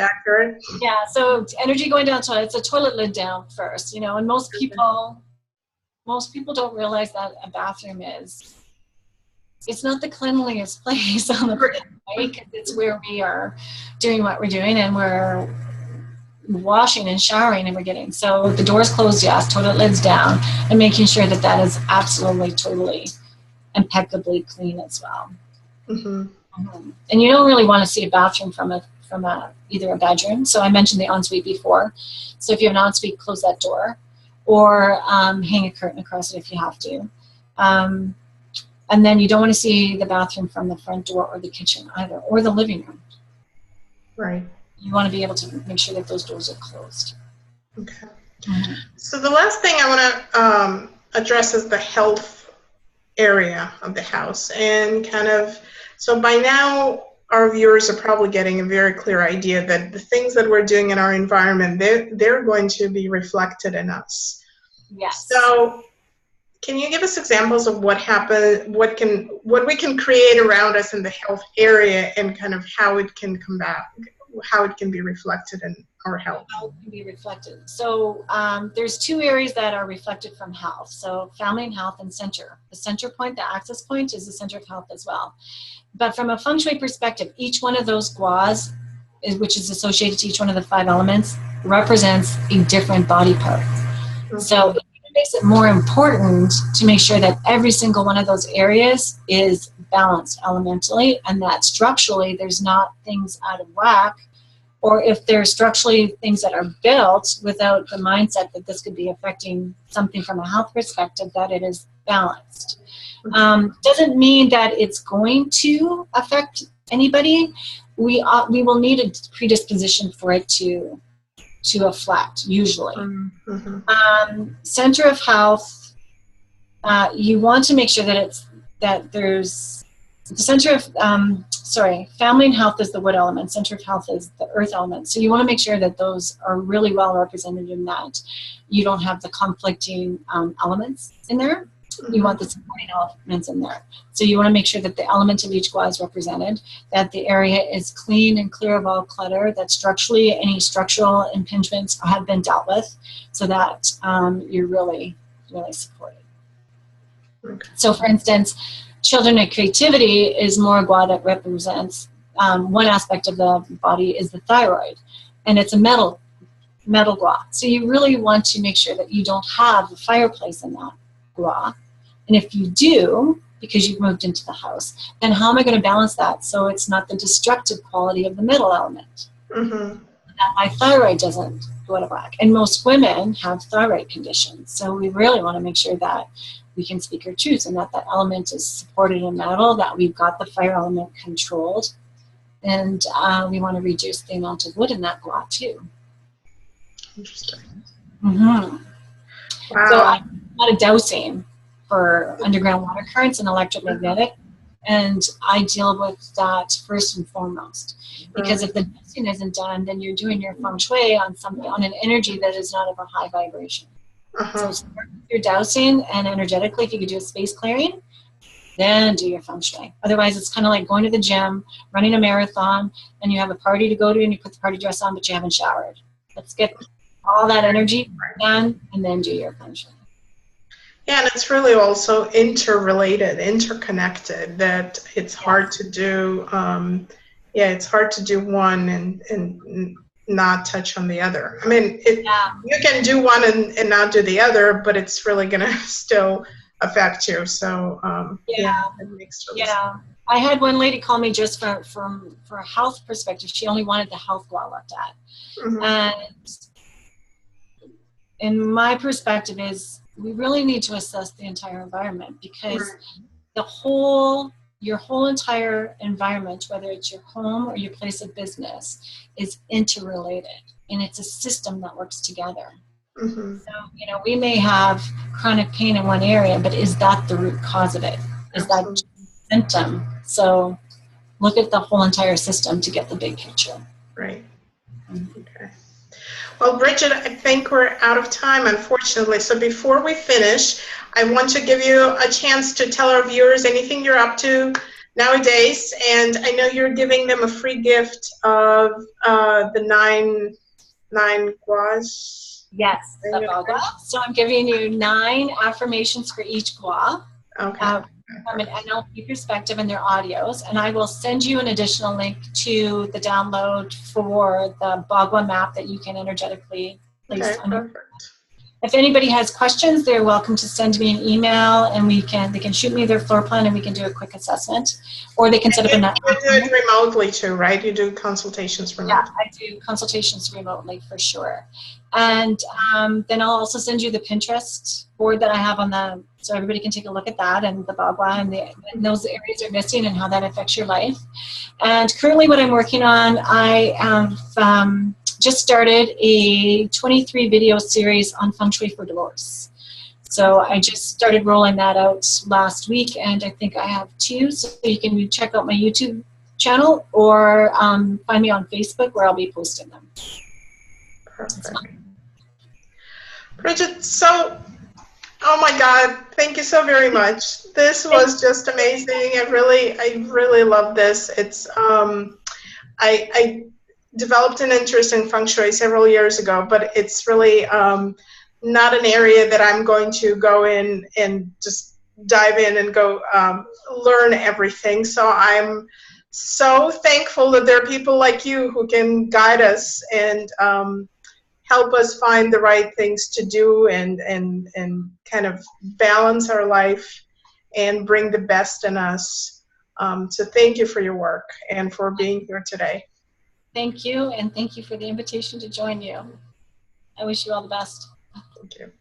Speaker 1: accurate?
Speaker 2: Yeah, so energy going down the toilet, it's a toilet lid down first, and most people don't realize that a bathroom it's not the cleanliest place on the planet, right? Because it's where we are doing what we're doing, and we're washing and showering and we're getting. So the door's closed, yes, toilet lid's down, and making sure that that is absolutely, totally, impeccably clean as well. And you don't really want to see a bathroom from either a bedroom. So I mentioned the ensuite before. So if you have an ensuite, close that door, or hang a curtain across it if you have to. And then you don't want to see the bathroom from the front door or the kitchen either, or the living room.
Speaker 1: Right.
Speaker 2: You want to be able to make sure that those doors are closed.
Speaker 1: Okay. So the last thing I want to address is the health area of the house, and so by now our viewers are probably getting a very clear idea that the things that we're doing in our environment, they're going to be reflected in us.
Speaker 2: Yes.
Speaker 1: So can you give us examples of what happened, what we can create around us in the health area, and kind of how it can come back, how it can be reflected in our health?
Speaker 2: How it can be reflected. So there's two areas that are reflected from health. So family and health, and center. The center point, the access point, is the center of health as well. But from a Feng Shui perspective, each one of those guas, which is associated to each one of the 5 elements, represents a different body part. So if you makes it more important to make sure that every single one of those areas is balanced elementally, and that structurally there's not things out of whack, or if there's structurally things that are built without the mindset that this could be affecting something from a health perspective, that it is balanced. Doesn't mean that it's going to affect anybody. We will need a predisposition for it to affect, usually. Center of health, you want to make sure that there's the center of family and health is the wood element, center of health is the earth element. So you want to make sure that those are really well represented in that you don't have the conflicting elements in there. You want the supporting elements in there. So you want to make sure that the element of each gua is represented, that the area is clean and clear of all clutter, that structurally any structural impingements have been dealt with, so that you're really, really supported. So for instance, children and creativity is more gua that represents one aspect of the body is the thyroid, and it's a metal gua. So you really want to make sure that you don't have a fireplace in that gua. And if you do, because you've moved into the house, then how am I going to balance that so it's not the destructive quality of the middle element? That my thyroid doesn't go out of whack. And most women have thyroid conditions. So we really want to make sure that we can speak our truth and that element is supported in metal, that we've got the fire element controlled. And we want to reduce the amount of wood in that gua too.
Speaker 1: Interesting.
Speaker 2: Wow. So I do a lot of dowsing for underground water currents and electromagnetic, and I deal with that first and foremost, because if the dowsing isn't done, then you're doing your feng shui on an energy that is not of a high vibration. So start with your dowsing, and energetically, if you could do a space clearing, then do your feng shui. Otherwise, it's kind of like going to the gym, running a marathon, and you have a party to go to, and you put the party dress on, but you haven't showered. Let's get all that energy done, and then do your feng shui.
Speaker 1: Yeah, and it's really also interrelated, interconnected, that it's hard to do, it's hard to do one and not touch on the other. I mean, you can do one and not do the other, but it's really going to still affect you. So, it makes total sense.
Speaker 2: I had one lady call me just for a health perspective. She only wanted the health gua looked at. And in my perspective is, we really need to assess the entire environment, because your whole entire environment, whether it's your home or your place of business, is interrelated, and it's a system that works together. So, we may have chronic pain in one area, but is that the root cause of it? Is that just a symptom? So look at the whole entire system to get the big picture.
Speaker 1: Right. Okay. Well, Bridget, I think we're out of time, unfortunately. So before we finish, I want to give you a chance to tell our viewers anything you're up to nowadays. And I know you're giving them a free gift of the nine guas.
Speaker 2: Yes, the gua. So I'm giving you 9 affirmations for each gua.
Speaker 1: Okay.
Speaker 2: From an NLP perspective in their audios, and I will send you an additional link to the download for the Bagua map that you can energetically place on your. If anybody has questions, they're welcome to send me an email, and they can shoot me their floor plan, and we can do a quick assessment, or they can set up a network.
Speaker 1: You do it remotely too, right? You do consultations remotely.
Speaker 2: Yeah, I do consultations remotely for sure. And then I'll also send you the Pinterest board that I have so everybody can take a look at that, and the Bagua, and those areas are missing and how that affects your life. And currently what I'm working on, I have just started a 23 video series on Feng Shui for divorce. So I just started rolling that out last week, and I think I have 2, so you can check out my YouTube channel or find me on Facebook, where I'll be posting them.
Speaker 1: Perfect. Bridget, oh my God, thank you so very much. This was just amazing. I really love this. It's I developed an interest in Feng Shui several years ago, but it's really not an area that I'm going to go in and just dive in and go learn everything. So I'm so thankful that there are people like you who can guide us and help us find the right things to do and kind of balance our life and bring the best in us. So thank you for your work and for being here today.
Speaker 2: Thank you, and thank you for the invitation to join you. I wish you all the best.
Speaker 1: Thank you.